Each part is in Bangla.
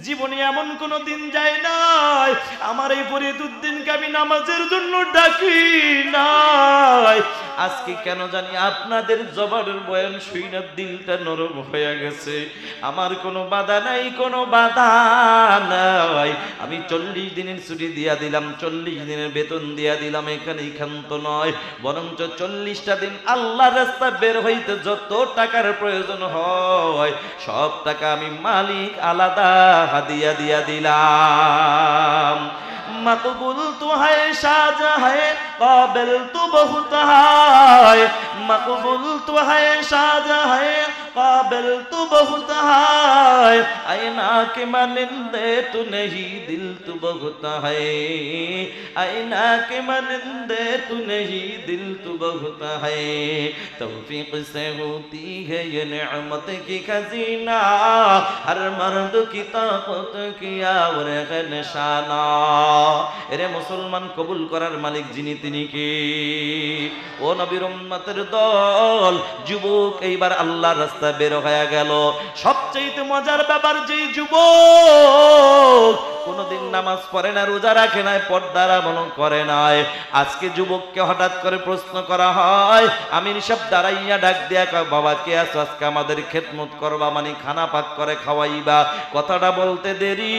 জীবনে এমন কোনো দিন যায় নাই আমার এই ফরিদউদ্দিনকে আমি নামাজের জন্য ডাকি নাই। আজকে কেন জানি আপনাদের জবানের বয়ান শুনে দিলটা নরম হয়ে গেছে। আমার কোনো বাধা নাই, কোনো বাধা নাই। আমি 40 দিনের ছুটি দিয়া দিলাম, 40 দিনের বেতন দিয়া দিলাম, এখানেই ক্ষান্ত নয়, বরঞ্চ 40টা দিন আল্লাহর রাস্তা বের হইতে যত টাকার প্রয়োজন হয় সব টাকা আমি মালিক আলাদা হাদিয়া দিয়া দিলাম। मकबूल तो है शाहजहां है काबिल तो बहुत है, मकबूल तो है शाहजहां है काबिल तो बहुत है, आईना के मानिंदे तू नहीं दिल तू बहुत है, आईना के मानिंदे तू नहीं दिल तू बहुत है, तौफीक से होती है ये नेमत की खजीना, हर मर्द की ताकत किया और है निशाना। এরে মুসলমান, কবুল করার মালিক যিনি তিনি কে? ও নবীর উম্মতের দল, যুবক এইবার আল্লাহর রাস্তায় বের হয়ে গেল। সবচেয়ে মজার ব্যাপার, যেই যুবক কোনদিন নামাজ পড়ে না, রোজা রাখে নাই, পর্দার আমল করে নাই, আজকে যুবককে হঠাৎ করে প্রশ্ন করা হয়, আমির সাহেব দাঁড়াইয়া ডাক দিয়া কয়, বাবা কে আছো? আজকে আমাদের খেদমত করবা, মানে খানা পাক করে খাওয়াইবা। কথাটা বলতে দেরি,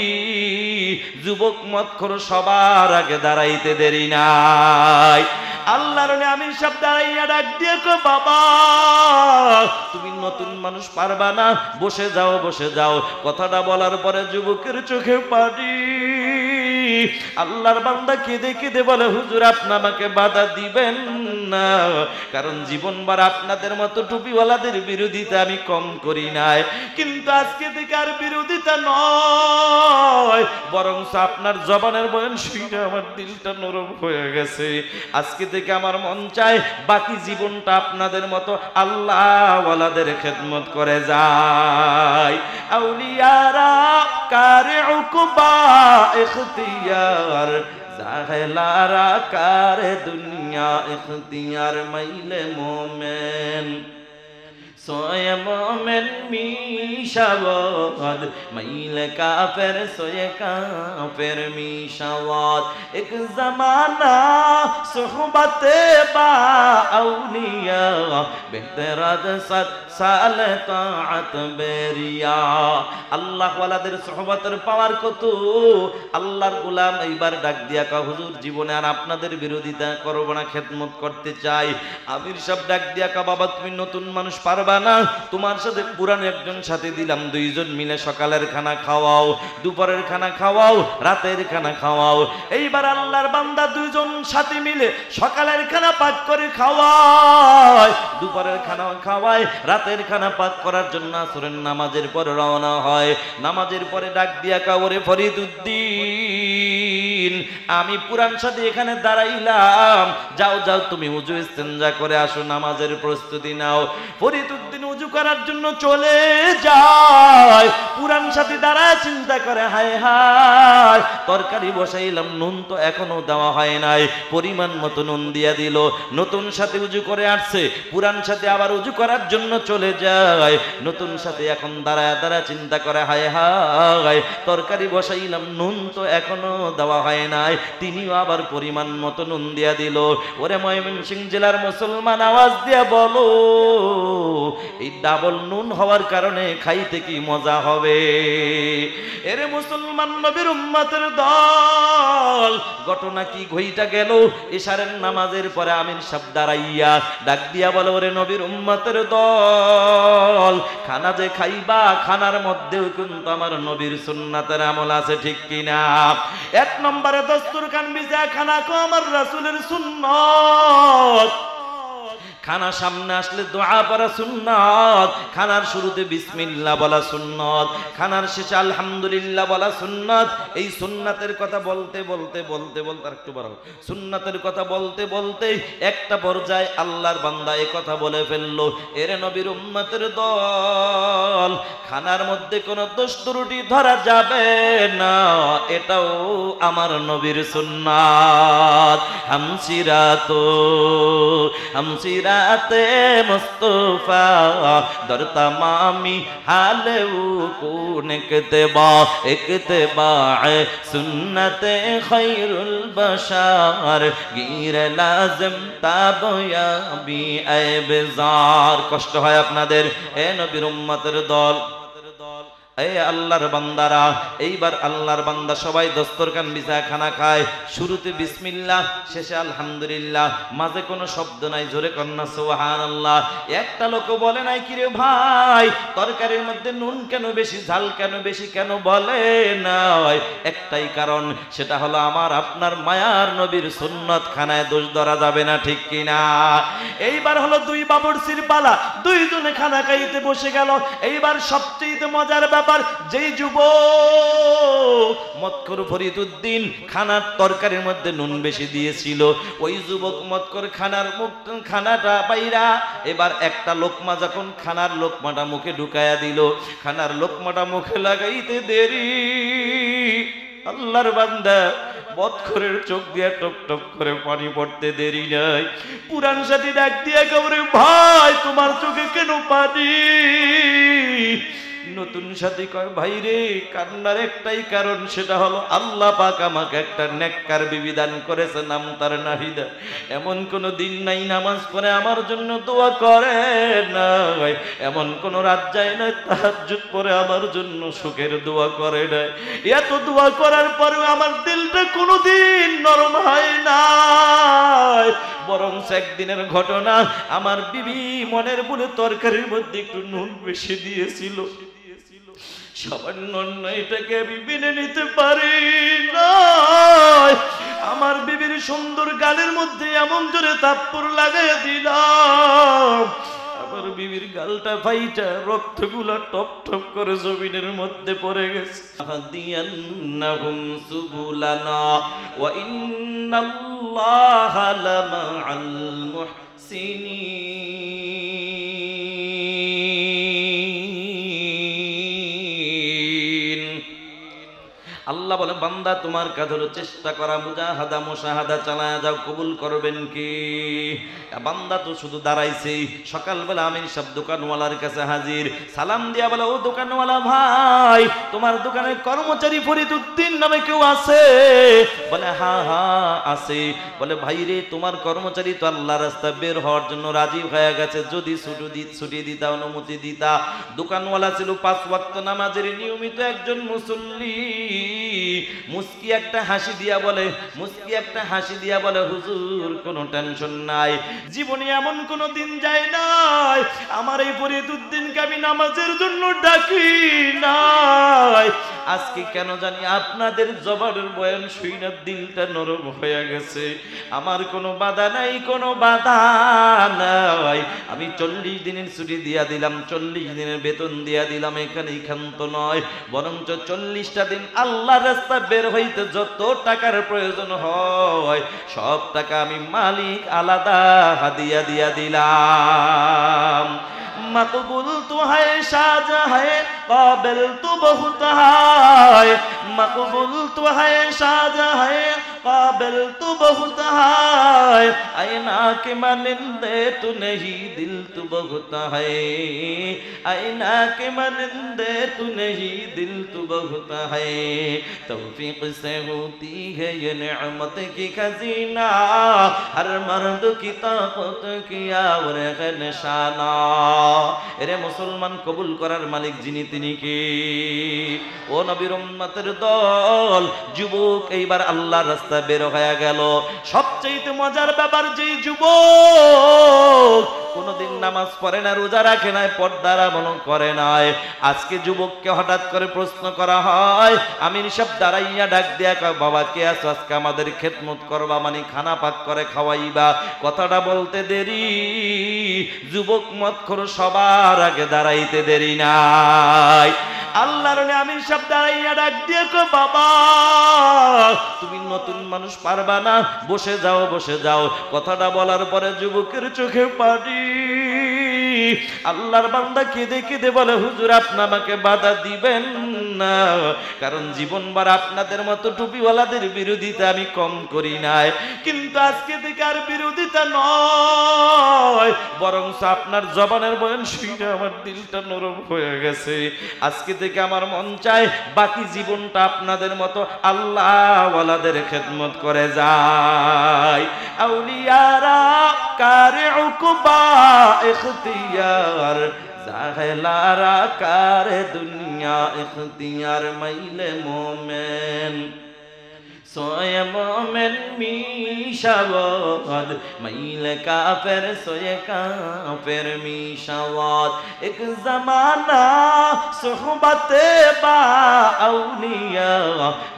যুবক মতখোর সবার আগে দাঁড়াইতে দেরি নাই। আল্লাহর আমির সাহেব দাঁড়াইয়া ডাক দিয়ে কয়, বাবা তুমি নতুন মানুষ, পারবা না, বসে যাও বসে যাও। কথাটা বলার পরে যুবকের চোখে পানি। আল্লাহর বান্দা কেঁদে কেঁদে বলে, হুজুর আপনি আমাকে বাধা দিবেন না, কারণ জীবনভর আপনাদের মতো টুপিওয়ালাদের বিরোধিতা আমি কম করি নাই, কিন্তু আজকে থেকে আর বিরোধিতা নয়, বরং আপনার জবানের বয়ান শুনে আমার দিলটা নরম হয়ে গেছে। আজকে থেকে আমার মন চায় বাকি জীবনটা আপনাদের মতো আল্লাহওয়ালাদের খেদমত করে যায়। আউলিয়ারা কারে উকবা ইখতিয়ার, জাহেলারা কারে দুনিয়া ইখতিয়ার, মাইলে মোমেন सोए मोमिन मीशावाद, माइल काफिर सोए काफिर मीशावाद। एक जमाना सुहबते बा औलिया, बेहतराद सत साल ताअत बेरिया। আল্লাহ ওয়ালাদের সোহবতের পাওয়ার কত! আল্লাহর গোলাম এইবার ডাক দিয়া কয়, হুজুর জীবনে আর আপনাদের বিরোধিতা করব না, খেদমত করতে চাই। আমির সাহেব ডাক দিয়া কয়, বাবা তুমি নতুন মানুষ, পারবা না, তোমার সাথে পুরান একজন সাথে দিলাম, দুইজন মিলে সকালের খানা খাওয়াও, দুপুরের খানা খাওয়াও, রাতের খানা খাওয়াও। এইবার আল্লাহর বান্দা দুইজন সাথে মিলে সকালের খানা পাক করে খাওয়ায়, দুপুরের খানা খাওয়ায়, রাতের খানা পাক করার জন্য আসরের নামাজের পর রওনা হয়। নামাজের পরে ডাক দিয়া কয়, ওরে ফরিদউদ্দিন আমি পুরান সাথে এখানে দাঁড়াইলাম, যাও যাও তুমি উজু ইস্তেঞ্জা করে আসো, নামাজের প্রস্তুতি নাও। ফরিদউদ্দিন উজু করার জন্য চলে যায়, পুরান সাথে দাঁড়ায় চিন্তা করে, হায় হায় তরকারি বসাইলাম, নুন তো এখনো দেওয়া হয় নাই, পরিমাণ মতো নুন দিয়া দিল। নতুন সাথে উজু করে আসছে, পুরান সাথে আবার উজু করার জন্য চলে যায়, নতুন সাথে এখন দাঁড়ায় দাঁড়ায় চিন্তা করে, হায় হায় তরকারি বসাইলাম, নুন তো এখনো দেওয়া হয় নাই, তিনিও আবার পরিমাণ মতো নুন দিয়া দিল। ওরে ময়মনসিংহ জেলার মুসলমান, আওয়াজ দিয়া বলো, এই ডাবল নুন হওয়ার কারণে খাইতে কি মজা হবে? এরে মুসলমান নবীর উম্মতের দল, ঘটনা কি ঘইটা গেল? ইশারের নামাজের পরে আমির সাহেব দাঁড়াইয়া ডাক দিয়া বলে, ওরে নবীর উম্মতের দল, খানা যে খাইবা, খানার মধ্যেও কিন্তু আমার নবীর সুন্নাতের আমল আছে, ঠিক কিনা? এক নম্বরে দস্তরখান বিছায় খানা খাও, আমার রাসূলের সুন্নাত। খানা সামনে আসলে দোয়া পড়া সুন্নাত, খানার শুরুতে বিসমিল্লাহ বলা সুন্নাত, খানার শেষে আলহামদুলিল্লাহ বলা সুন্নাত। এই সুন্নাতের কথা বলতে বলতে বলতে বলতে একটু বড় সুন্নাতের কথা বলতে বলতে একটা পর্যায়ে আল্লাহর বান্দা এই কথা বলে ফেললো, এরে নবীর উম্মতের দল, খানার মধ্যে কোনো দোষ ত্রুটি ধরা যাবে না, এটাও আমার নবীর সুন্নাত। হামসিরা তো হামসিরা সুন্নাতে মুস্তাফা দর तमामी हाले कौन इक्तिबा सुन्नते खैरुल बशर गिर लाजिम ताबयाबी ए बेजार। কষ্ট হয় আপনাদের এ নবীর উম্মতের দল, এ আল্লাহর বান্দারা। এইবার আল্লাহর বান্দা সবাই দস্তরখান বিছায় খানা খায়। শুরুতে বিসমিল্লাহ, শেষে আলহামদুলিল্লাহ, মাঝে কোনো শব্দ নাই। জোরে কন্যা সুবহানাল্লাহ। একটা লোক বলে নাই কিরে ভাই তরকারির মধ্যে নুন কেন বেশি, ঝাল কেন বেশি, কেন বলে নাই? একটাই কারণ, সেটা হলো আমার আপনার মায়ার নবীর সুন্নত খানায় দোষ ধরা যাবে না, ঠিক কিনা? এইবার হলো দুই বাবুর্চির পালা, দুইজনে খানা খাইতে বসে গেল। এইবার সবচেয়ে মজার যেই যুবক মৎকর ফরিদউদ্দিন খানার তরকারির মধ্যে নুন বেশি দিয়েছিল, ওই যুবক মৎকর খানাটা পাইরা এবার একটা লোকমা যখন খানার লোকমাটা মুখে ঢুকায়া দিল, খানার লোকমাটা মুখে লাগাইতে দেরি আল্লাহর বান্দা মৎকরের চোখ দিয়ে টপ টপ করে পানি পড়তে দেরি নাই। পুরান সাথী ডাক দিয়া কবরে ভাই তোমার চোখে কেন পানি? নতুন সাথী কয় ভাই রে কান্নার একটাই কারণ, সেটা হলো আল্লাহ পাক আমাকে একটা নেককার বিবি দান করেছে, নাম তার নাহিদা। এমন কোন দিন নাই নামাজ পড়ে আমার জন্য দোয়া করে নাই, এমন কোন রাত যায় না তাহাজ্জুদ পড়ে আমার জন্য সুখের দোয়া করে নাই। এত দোয়া করার পরেও আমার দিলটা কোনোদিন নরম হয় না, বরং একদিনের ঘটনা, আমার বিবি মনের বলে তরকারির মধ্যে একটু নুন বেশি দিয়েছিল। সামান্য এটাকে আমি মেনে নিতে পারি না। আমার বিবির সুন্দর গালের মধ্যে এমন জোরে থাপ্পড় লাগাইয়া দিলাম, আমার বিবির গালটা ফাইটা রক্তগুলা টপ টপ করে জমিনের মধ্যে পড়ে গেছে। হাদিয়ান্নাহুম সুবুলানা ওয়া ইন্নাল্লাহা লামাআল মুহসিনিন। আল্লাহ বলে বান্দা তোমার কাজ হলো চেষ্টা করা, মুজাহাদা মুশাহাদা চালায়া যাও, কবুল করবেন কি? বান্দা তো শুধু দাঁড়াইছেই। সকালবেলা আমির সব দোকানওয়ালার কাছে হাজির, সালাম দিয়া বলে ও দোকানওয়ালা ভাই তোমার দোকানে কর্মচারী ফরিদউদ্দিন নামে কেউ আছে? বলে হ্যাঁ হ্যাঁ আছে। বলে ভাই রে তোমার কর্মচারী তো আল্লাহ রাস্তা বের হওয়ার জন্য রাজি হয়ে গেছে, যদি ছুটি দিতা অনুমতি দিতা। দোকানওয়ালা ছিল 5 ওয়াক্ত নামাজের নিয়মিত একজন মুসল্লি। মুস্কি একটা হাসি দিয়া বলে হুজুর কোনো টেনশন নাই, জীবনে এমন কোন দিন যায় নাই আমার এই ফরিদউদ্দিনকে আমি নামাজের জন্য ডাকি নাই। আজকে কেন জানি আপনাদের জবানের বয়ান শুইনা দিলটা নরম হয়ে গেছে। আমার কোনো বাধা নাই, কোনো বাধা নাই। আমি 40 দিনের ছুটি দিয়া দিলাম, 40 দিনের বেতন দিয়া দিলাম। এখানে ক্ষান্ত নয়, বরঞ্চ 40টা দিন আল্লাহ রাস্তা বের হইতে যত টাকার প্রয়োজন হয় সব টাকা আমি মালিক আলাদা হাদিয়া দিয়া দিলাম। मकबूल तो है शाहजहां है काबिल तो बहुत है, मकबूल तो है शाहजहां है काबिल तो बहुत है, आईना के मानिंदे तू नहीं दिल तू बहुत है, आईना के मानिंदे तू नहीं दिल तू बहुत है, तौफीक से होती है ये नेमत की खजीना, हर मर्द की ताकत किया और है निशाना। এরে মুসলমান কবুল করার মালিক যিনি তিনি কি? ও নবীর উম্মতের দল, যুবক এইবার আল্লাহর রাস্তায় বের হয়ে গেল। সবচেয়ে মজার ব্যাপার, যেই যুবক কোনদিন নামাজ পড়ে না, রোজা রাখে নাই, পর্দার আমল করে নাই, আজকে যুবককে হঠাৎ করে প্রশ্ন করা হয়, আমির সাহেব দাঁড়াইয়া ডাক দিয়া কয় বাবা কে আছো, আজকে আমাদের খেদমত করবা, মানে খানা পাক করে খাওয়াইবা। কথাটা বলতে দেরি, যুবক মতখোর সবার আগে দাঁড়াইতে দেরি নাই। আল্লাহর আমির সাহেব দাঁড়াইয়া ডাক দিয়ে কয় বাবা তুমি নতুন মানুষ পারবা না, বসে যাও বসে যাও। কথাটা বলার পরে যুবকের চোখে পানি, আল্লাহর বান্দা কেঁদে কেঁদে বলে, হুজুর আপনি আমাকে বাধা দিবেন না, কারণ জীবনভর আপনাদের মতো টুপিওয়ালাদের বিরোধিতা আমি কম করি নাই, কিন্তু আজকে থেকে আর বিরোধিতা নয়, বরং আপনার জবানের বয়ান শুনে আমার দিলটা নরম হয়ে গেছে। আজকে থেকে আমার মন চায় বাকি জীবনটা আপনাদের মতো আল্লাহওয়ালাদের খেদমত করে যায়। আউলিয়ারা কারে উকবা ইখতিয়ার, জাহেলারা কারে দুনিয়া ইখতিয়ার, মাইলে মোমেন সোয়ে মোমেন মিশাওয়াদ, মাইলে কাফের সোয়ে কাফের মিশাওয়াদ। এক জমানা সোহবতে বা আউলিয়া,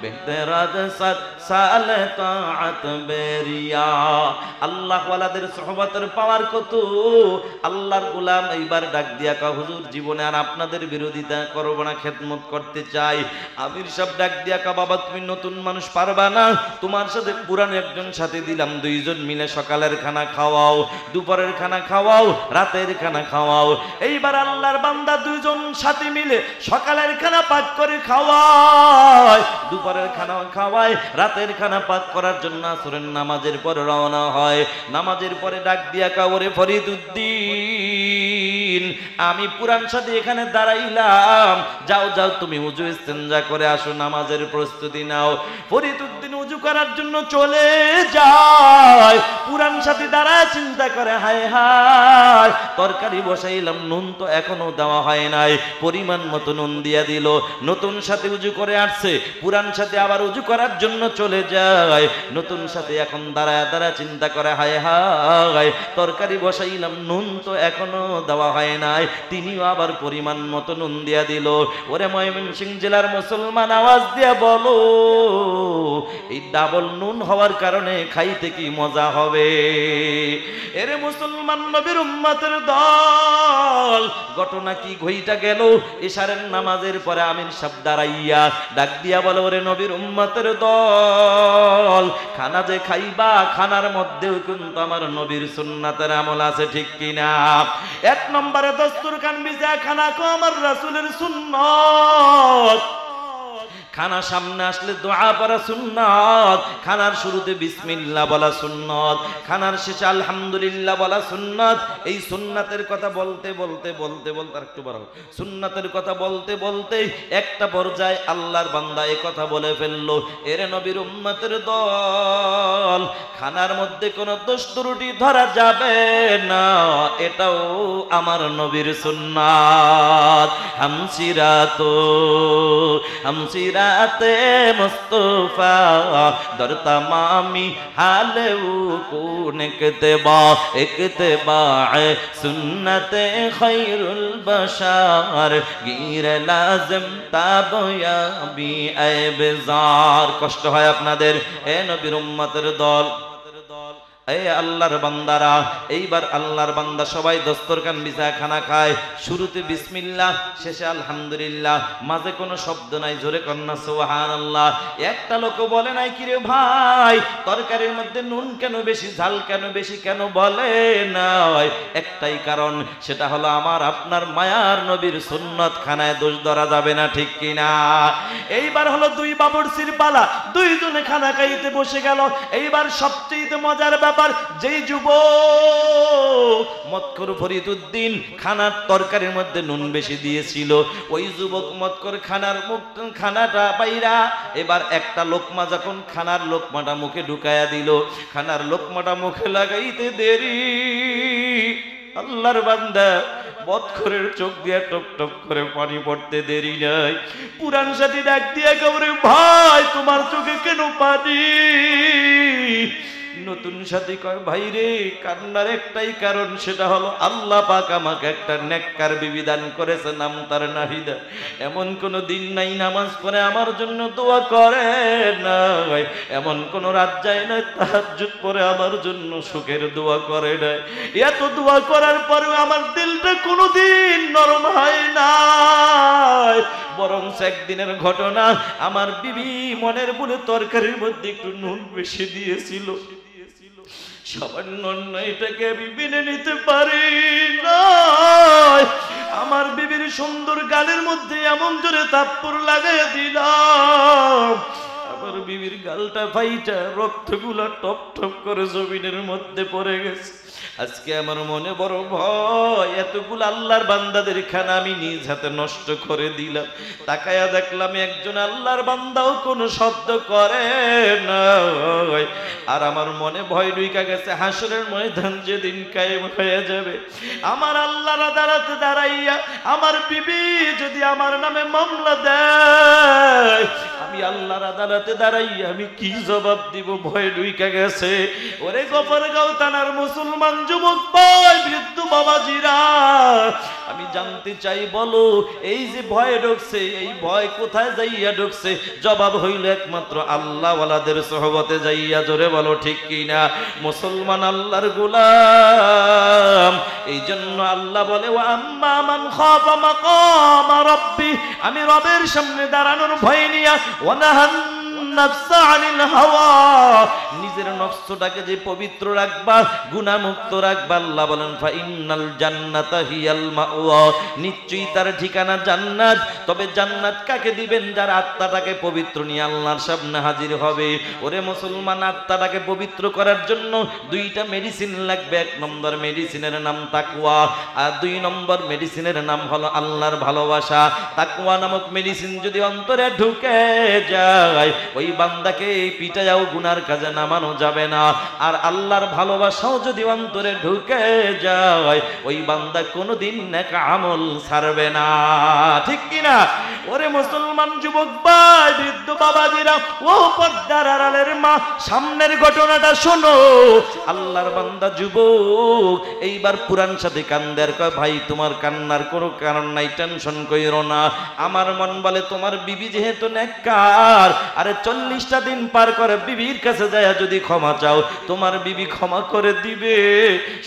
বেহতরাদ সাত সাল তাআত বেরিয়া। আল্লাহ ওয়ালাদের সোহবতের পাওয়ার কত। আল্লাহর গোলাম এইবার ডাক দিয়া কা, হুজুর জীবনে আর আপনাদের বিরোধিতা করব না, খেদমত করতে চাই। আমির সব ডাক দিয়া কা, বাবা তুমি নতুন মানুষ পারবা না, তোমার সাথে পুরান একজন সাথে দিলাম, দুইজন মিলে সকালের খানা খাওয়াও, দুপুরের খানা খাওয়াও, রাতের খানা খাওয়াও। এইবার আল্লাহর বান্দা দুইজন সাথে মিলে সকালের খানা পাক করে খাওয়ায়, দুপুরের খানা খাওয়ায়, রাতের খানা পাক করার জন্য আসরের নামাজের পর রওনা হয়। নামাজের পরে ডাক দিয়া কা, ওরে ফরিদুদ্দিন আমি পুরান সাথে এখানে দাঁড়াইলাম, যাও যাও তুমি উজু ইস্তেঞ্জা করে আসো, নামাজের প্রস্তুতি নাও। ফরিদুদ্দিন উজু করার জন্য চলে যায়, পুরান সাথে দাঁড়ায় চিন্তা করে, হায় হায় তরকারি বসাইলাম, নুন তো এখনো দেওয়া হয় নাই, পরিমাণ মতো নুন দিয়া দিল। নতুন সাথে উজু করে আসছে, পুরান সাথে আবার উজু করার জন্য চলে যায়, নতুন সাথে এখন দাঁড়ায় দাঁড়ায় চিন্তা করে, হায় হায় তরকারি বসাইলাম, নুন তো এখনো দেওয়া হয় নাই, তিনিও আবার পরিমাণ মতো নুন দিয়া দিল। ওরে ময়মনসিংহ জেলার মুসলমান আওয়াজ দিয়া বলো, এই ডাবল নুন হওয়ার কারণে খাইতে কি মজা হবে? এরে মুসলমান নবীর উম্মতের দল, ঘটনা কি ঘইটা গেল? ইশারের নামাজের পরে আমির সাহেব দাঁড়াইয়া ডাক দিয়া বলে, ওরে নবীর উম্মতের দল, খানা যে খাইবা, খানার মধ্যেও কিন্তু আমার নবীর সুন্নাতের আমল আছে, ঠিক কিনা? এক নম্বরে দস্তরখান বিছায়া খানা খাও, আমার রাসূলের সুন্নাত। খানা সামনে আসলে দোয়া পড়া সুন্নাত, খানার শুরুতে বিসমিল্লাহ বলা সুন্নাত, খানার শেষে আলহামদুলিল্লাহ বলা সুন্নাত। এই সুন্নাতের কথা বলতে বলতে বলতে বলতে আর একটু বড়, সুন্নাতের কথা বলতে বলতে একটা পর্যায়ে আল্লাহর বান্দা এই কথা বলে ফেললো, এরে নবীর উম্মতের দল, খানার মধ্যে কোনো দোষ ত্রুটি ধরা যাবে না, এটাও আমার নবীর সুন্নাত। হামসিরাতে মুস্তফা দর তামামি হালে কোন ইকতেবা সুন্নতে খায়রুল বাশার গির লাজম তাবয়াবি আইবজার। কষ্ট হয় আপনাদের, এ নবীর উম্মতের দল, এই আল্লাহর বান্দারা। এইবার আল্লাহর বান্দা সবাই দস্তরখান বিছায় খানা খায়, শুরুতে বিসমিল্লাহ, শেষে আলহামদুলিল্লাহ, মাঝে কোনো শব্দ নাই, জোরে কন্যা সুবহানাল্লাহ। একটা লোক বলে নাই, কিরে ভাই তরকারির মধ্যে নুন কেন বেশি, ঝাল কেন বেশি, কেন বলে নাই? একটাই কারণ, সেটা হলো আমার আপনার মায়ার নবীর সুন্নত, খানায় দোষ ধরা যাবে না, ঠিক কিনা? এইবার হলো দুই বাবুর্চির পালা, দুইজনে খানা খাইতে বসে গেল। এইবার সবচেয়ে মজার ব্যাপার, যেই যুবক মতখোর ফরিদুদ্দিন খানার তরকারির মধ্যে নুন বেশি দিয়েছিল, ওই যুবক মতখোর খানাটা পাইরা এবার একটা লোকমা যখন খানার লোকমাটা মুখে ঢুকায়া দিল, খানার লোকমাটা মুখে লাগাইতে দেরি, আল্লাহর বান্দা মতখোরের চোখ দিয়ে টপ টপ করে পানি পড়তে দেরি নাই। পুরান সাথী ডাক দিয়া কবরে, ভাই তোমার চোখে কেন পানি? নতুন সাথী কয়, ভাই রে কান্নার একটাই কারণ, সেটা হলো আল্লাহ পাক আমাকে একটা নেককার বিবি দান করেছে, নাম তার নাহিদা। এমন কোনো দিন নাই নামাজ পড়ে আমার জন্য দোয়া করে নাই, এমন কোন রাত যায় না তাহাজ্জুদ পড়ে আমার জন্য সুখের দোয়া করে নাই। এত দোয়া করার পরেও আমার দিলটা কোনোদিন নরম হয় না, বরং একদিনের ঘটনা, আমার বিবি মনের ভুলে তরকারির মধ্যে একটু নুন বেশি দিয়েছিল। সামান্য অন্যায়টাকে আমি মেনে নিতে পারি না। আমার বিবির সুন্দর গালের মধ্যে এমন জোরে থাপ্পড় লাগাই দিলাম, আমার বিবির গালটা ফাইটা রক্তগুলা টপ টপ করে জমিনের মধ্যে পড়ে গেছে। আজকে আমার মনে বড় ভয়, এতগুলো আল্লাহর বান্দাদের খানা আমি নিজ হাতে নষ্ট করে দিলাম। তাকায়া দেখলাম একজন আল্লাহর বান্দাও কোনো শব্দ করে না। আর আমার মনে ভয় ঢুইকা গেছে, হাসরের ময়দান যেদিন কায়েম হয়ে যাবে, আমার আল্লাহর আদালতে দাঁড়াইয়া আমার বিবি যদি আমার নামে মামলা দেয়, আমি আল্লাহর আদালতে দাঁড়াইয়া আমি কি জবাব দিব? ভয় ঢুইকা গেছে। ওরে গফরগাঁও থানার মুসলমান যুবক ভাই, বৃদ্ধ বাবাজিরা, আমি জানতে চাই, বলো এই যে ভয় ঢুকছে, এই ভয় কোথায় যাইয়া ঢুকছে? জবাব হইল একমাত্র আল্লাহওয়ালাদের সোহবতে যাইয়া। জোরে বলো ঠিক কিনা? মুসলমান আল্লাহর গোলাম, এই জন্য আল্লাহ বলে, ওয়া আম্মা মান খাফা মাকাম রাব্বি, আমি রবের সামনে দাঁড়ানোর ভয় নিয়া, ওয়া নাহান নাফসা আনিল হাওয়া, নিজের নফসটাকে যে পবিত্র রাখবা, গুনাহমুক্ত রাখবা। আল্লাহ বলেন, ফা ইন্নাল জান্নাতা হিয়াল মাওয়া, নিশ্চয়ই তার ঠিকানা জান্নাত। তবে জান্নাত কাকে দিবেন? যার আত্মাটাকে পবিত্র নিয়ে আল্লাহর সামনে হাজির হবে। ওরে মুসলমান, আত্মাটাকে পবিত্র করার জন্য দুইটা মেডিসিন লাগবে। এক নম্বর মেডিসিনের নাম তাকওয়া, আর দুই নম্বর মেডিসিনের নাম হলো আল্লাহর ভালোবাসা। তাকওয়া নামক মেডিসিন যদি অন্তরে ঢুকে যায়, ওই বান্দাকে পিটায়াও গুনার কাজে নামানো যাবে না। আর আল্লাহর ভালোবাসাও যদি অন্তরে ঢুকে যায়, ওই বান্দা কোনোদিন নেক আমল ছাড়বে না। ঠিক কিনা? ওরে মুসলমান যুবক ভাই, বৃদ্ধ বাবাজিরা, ও পর্দার আড়ালের মা, সামনের ঘটনাটা শোনো। আল্লাহর বান্দা যুবক এইবার পুরান সাথে কান্দের, কয় ভাই তোমার কান্নার কোনো কারণ নাই, টেনশন কইরো না। আমার মন বলে তোমার বিবি যেহেতু নেককার, আরে 40টা দিন পার করে বিবির কাছে যায় যদি ক্ষমা চাও, তোমার বিবি ক্ষমা করে দিবে,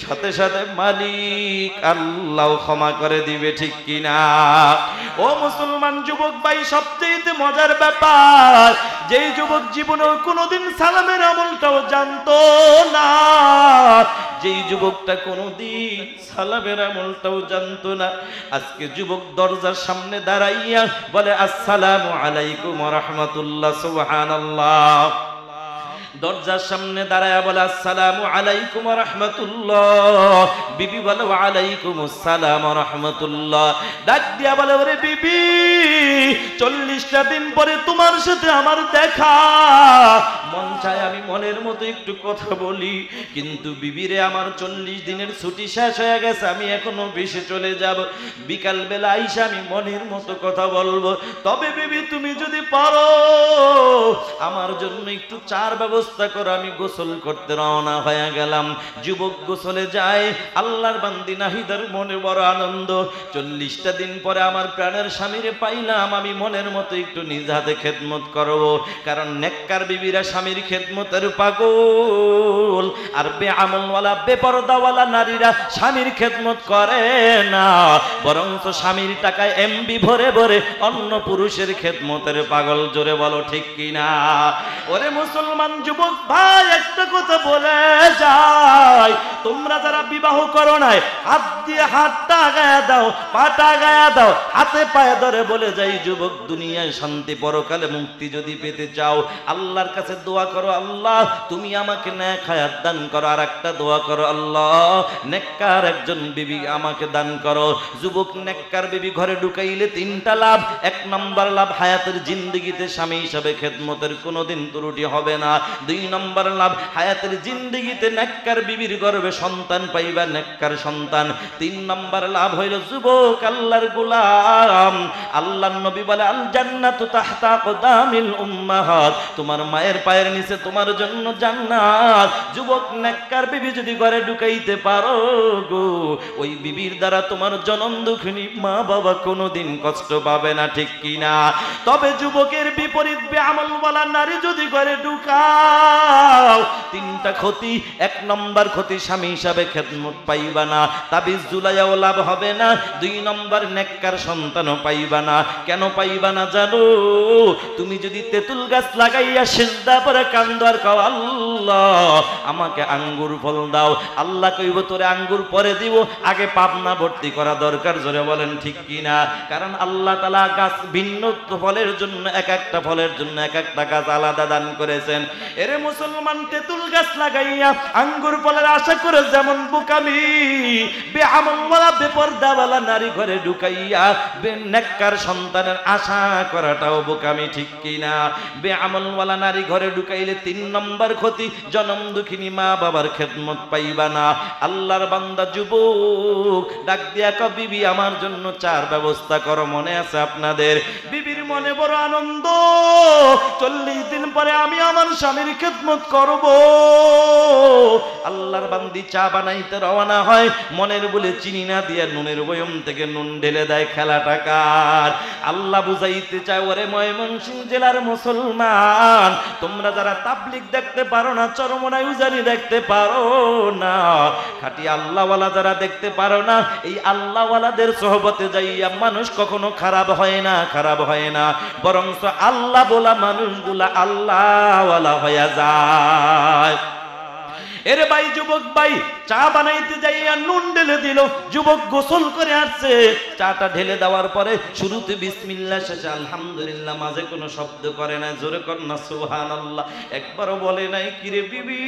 সাথে সাথে মালিক আল্লাহ ক্ষমা করে দিবে। ঠিক কিনা? ও মুসলমান যুবক ভাই, সবচেয়ে মজার ব্যাপার, যেই যুবক জীবনেও কোনোদিন সালামের আমলটাও জানতো না, যেই যুবকটা কোনোদিন সালামের আমলটাও জানতো না, আজকে যুবক দরজার সামনে দাঁড়াইয়া বলে, আসসালামু আলাইকুম ওয়া রাহমাতুল্লাহ। সুবহানাল্লাহ। দরজার সামনে দাঁড়ায়া বলে, আসসালামু আলাইকুম ওয়া রাহমাতুল্লাহ। বিবি বলে, ওয়া আলাইকুম আসসালাম ওয়া রাহমাতুল্লাহ। ডাক দিয়া বলে, ওরে বিবি, 40টা দিন পরে তোমার সাথে আমার দেখা, মন চায় আমি মনের মতো একটু কথা বলি, কিন্তু বিবিরে আমার 40 দিনের ছুটি শেষ হয়ে গেছে, আমি এখনো অফিসে চলে যাব, বিকাল বেলা আইসা আমি মনের মতো কথা বলবো। তবে বিবি তুমি যদি পারো আমার জন্য একটু চার ব্যবস্থা করো, আমি গোসল করতে রওনা হয়ে গেলাম। যুবক গোসলে যায়। আল্লাহর বান্দি নাহিদার মনে বড় আনন্দ, 40টা দিন পরে আমার প্রাণের স্বামীরে পাইলাম, আমি মনের মতো একটু নিজ হাতে খেদমত করবো। কারণ নেককার বিবিরা স্বামীর খেদমতের পাগল, আর বেআমলওয়ালা বেপরদাওয়ালা নারীরা স্বামীর খেদমত করে না, বরং তো স্বামীর টাকায় এমবি ভরে ভরে অন্য পুরুষের খেদমতের পাগল। জোরে বলো ঠিক কিনা? ওরে মুসলমান যুবক ভাই, একটা কথা বলে যাই, তোমরা যারা বিবাহ করো নাই, হাত দিয়ে হাতটা গায়া দাও, পাটা গায়া দাও, হাতে পায়ে ধরে বলে যাই, যুবক দুনিয়ায় শান্তি, পরকালে মুক্তি যদি পেতে চাও, আল্লাহর কাছে দোয়া করো, আল্লাহ তুমি আমাকে নেক হায়াত দান করো। আর একটা দোয়া করো, আল্লাহ নেককার একজন বিবি আমাকে দান করো। যুবক নেককার বিবি ঘরে ঢুকাইলে 3টা লাভ। 1 নম্বর লাভ, হায়াতের জিন্দেগিতে স্বামী হিসাবে খেদমতের কোনোদিন ত্রুটি হবে না। 2 নম্বর লাভ, হায়াতের জিন্দেগিতে নেককার বিবির গর্ভে সন্তান পাইবা, নেককার সন্তান। 3 নম্বর লাভ হইল, যুবক আল্লাহর গোলাম, আল্লাহর নবী বলে, আল জান্নাতু তাহতা আকদামিল উম্মাহাত, তোমার মায়ের পায়ের নিচে তোমার জন্য জান্নাত। যুবক নেককার বিবি যদি ঘরে ঢুকাইতে পারো গো, ওই বিবির দ্বারা তোমার জনম দুঃখিনী মা বাবা কোনোদিন কষ্ট পাবে না। ঠিক কিনা? তবে যুবকের বিপরীত বেআমলওয়ালা নারী যদি ঘরে ঢুকাও, তিনটা ক্ষতি। এক নম্বর ক্ষতি, স্বামী হিসাবে খেদমত পাইবা না, তাবিজ জুলাইয়াও লাভ হবে না। দুই নম্বর, নেককার সন্তানও পাইবা না। কেন পাইবা না জানো? তুমি যদি তেঁতুল গাছ লাগাইয়া সিজদা পরে কান্দো আর কও আল্লাহ আমাকে আঙ্গুর ফল দাও, আল্লাহ কইব তোরে আঙ্গুর পরে দিব, আগে পাবনা ভর্তি করা দরকার। জোরে বলেন ঠিক কিনা? কারণ আল্লাহ তাআলা গাছ ভিন্ন ফলের জন্য, এক একটা ফলের জন্য এক একটা গাছ আলাদা দান করেছেন। এরে মুসলমান, তেঁতুল গাছ লাগাইয়া আঙ্গুর ফলের আশা করে যেমন বোকামি, বেআমলওয়ালা বেপরদাওয়ালা নারী ঘরে ঢুকাইয়া নেককার সন্তানের আশা করাটাও বোকামি, ঠিক কিনা? বেআমলওয়ালা নারী ঘরে ঢুকাইলে তিন নম্বর ক্ষতি, জনম দুঃখিনী মা বাবার খেদমত পাইবা না। আল্লাহর বান্দা যুবক ডাক দিয়া কও বিবি আমার জন্য চার ব্যবস্থা করো। মনে আছে আপনাদের? বিবির মনে বড় আনন্দ, 40 দিন পরে আমি আমার স্বামীর খেদমত করব। আল্লাহর বান্দি চা বানাইতে রওনা হয়, মনের বলে চিনি না দিয়া নুনের বয়ম থেকে নুন ঢেলে দেয়। খেলাটা কার? আল্লাহ বুঝাইতে চায়, ওরে ময়মনসিংহ জেলার মুসলমান, তোমরা যারা তাবলিগ দেখতে পারো না, চরমনাই উজানি দেখতে পারো না, খাঁটি আল্লাহওয়ালা যারা দেখতে পারো না, এই আল্লাহওয়ালাদের সোহবতে যাইয়া মানুষ কখনো খারাপ হয় না, খারাপ হয় না, বরং আল্লাহ বলা মানুষগুলা আল্লাহওয়ালা হয়ে যায়। এরে ভাই, যুবক ভাই, চা বানাইতে যাইয়া নুন ঢেলে দিল। যুবক গোসল করে আসছে, চাটা ঢেলে দেওয়ার পরে শুরুতে বিসমিল্লাহ, শেষে আলহামদুলিল্লাহ, মাঝে কোনো শব্দ করে না। জোরে কর না সুবহানাল্লাহ। একবারও বলে নাই কিরে বিবি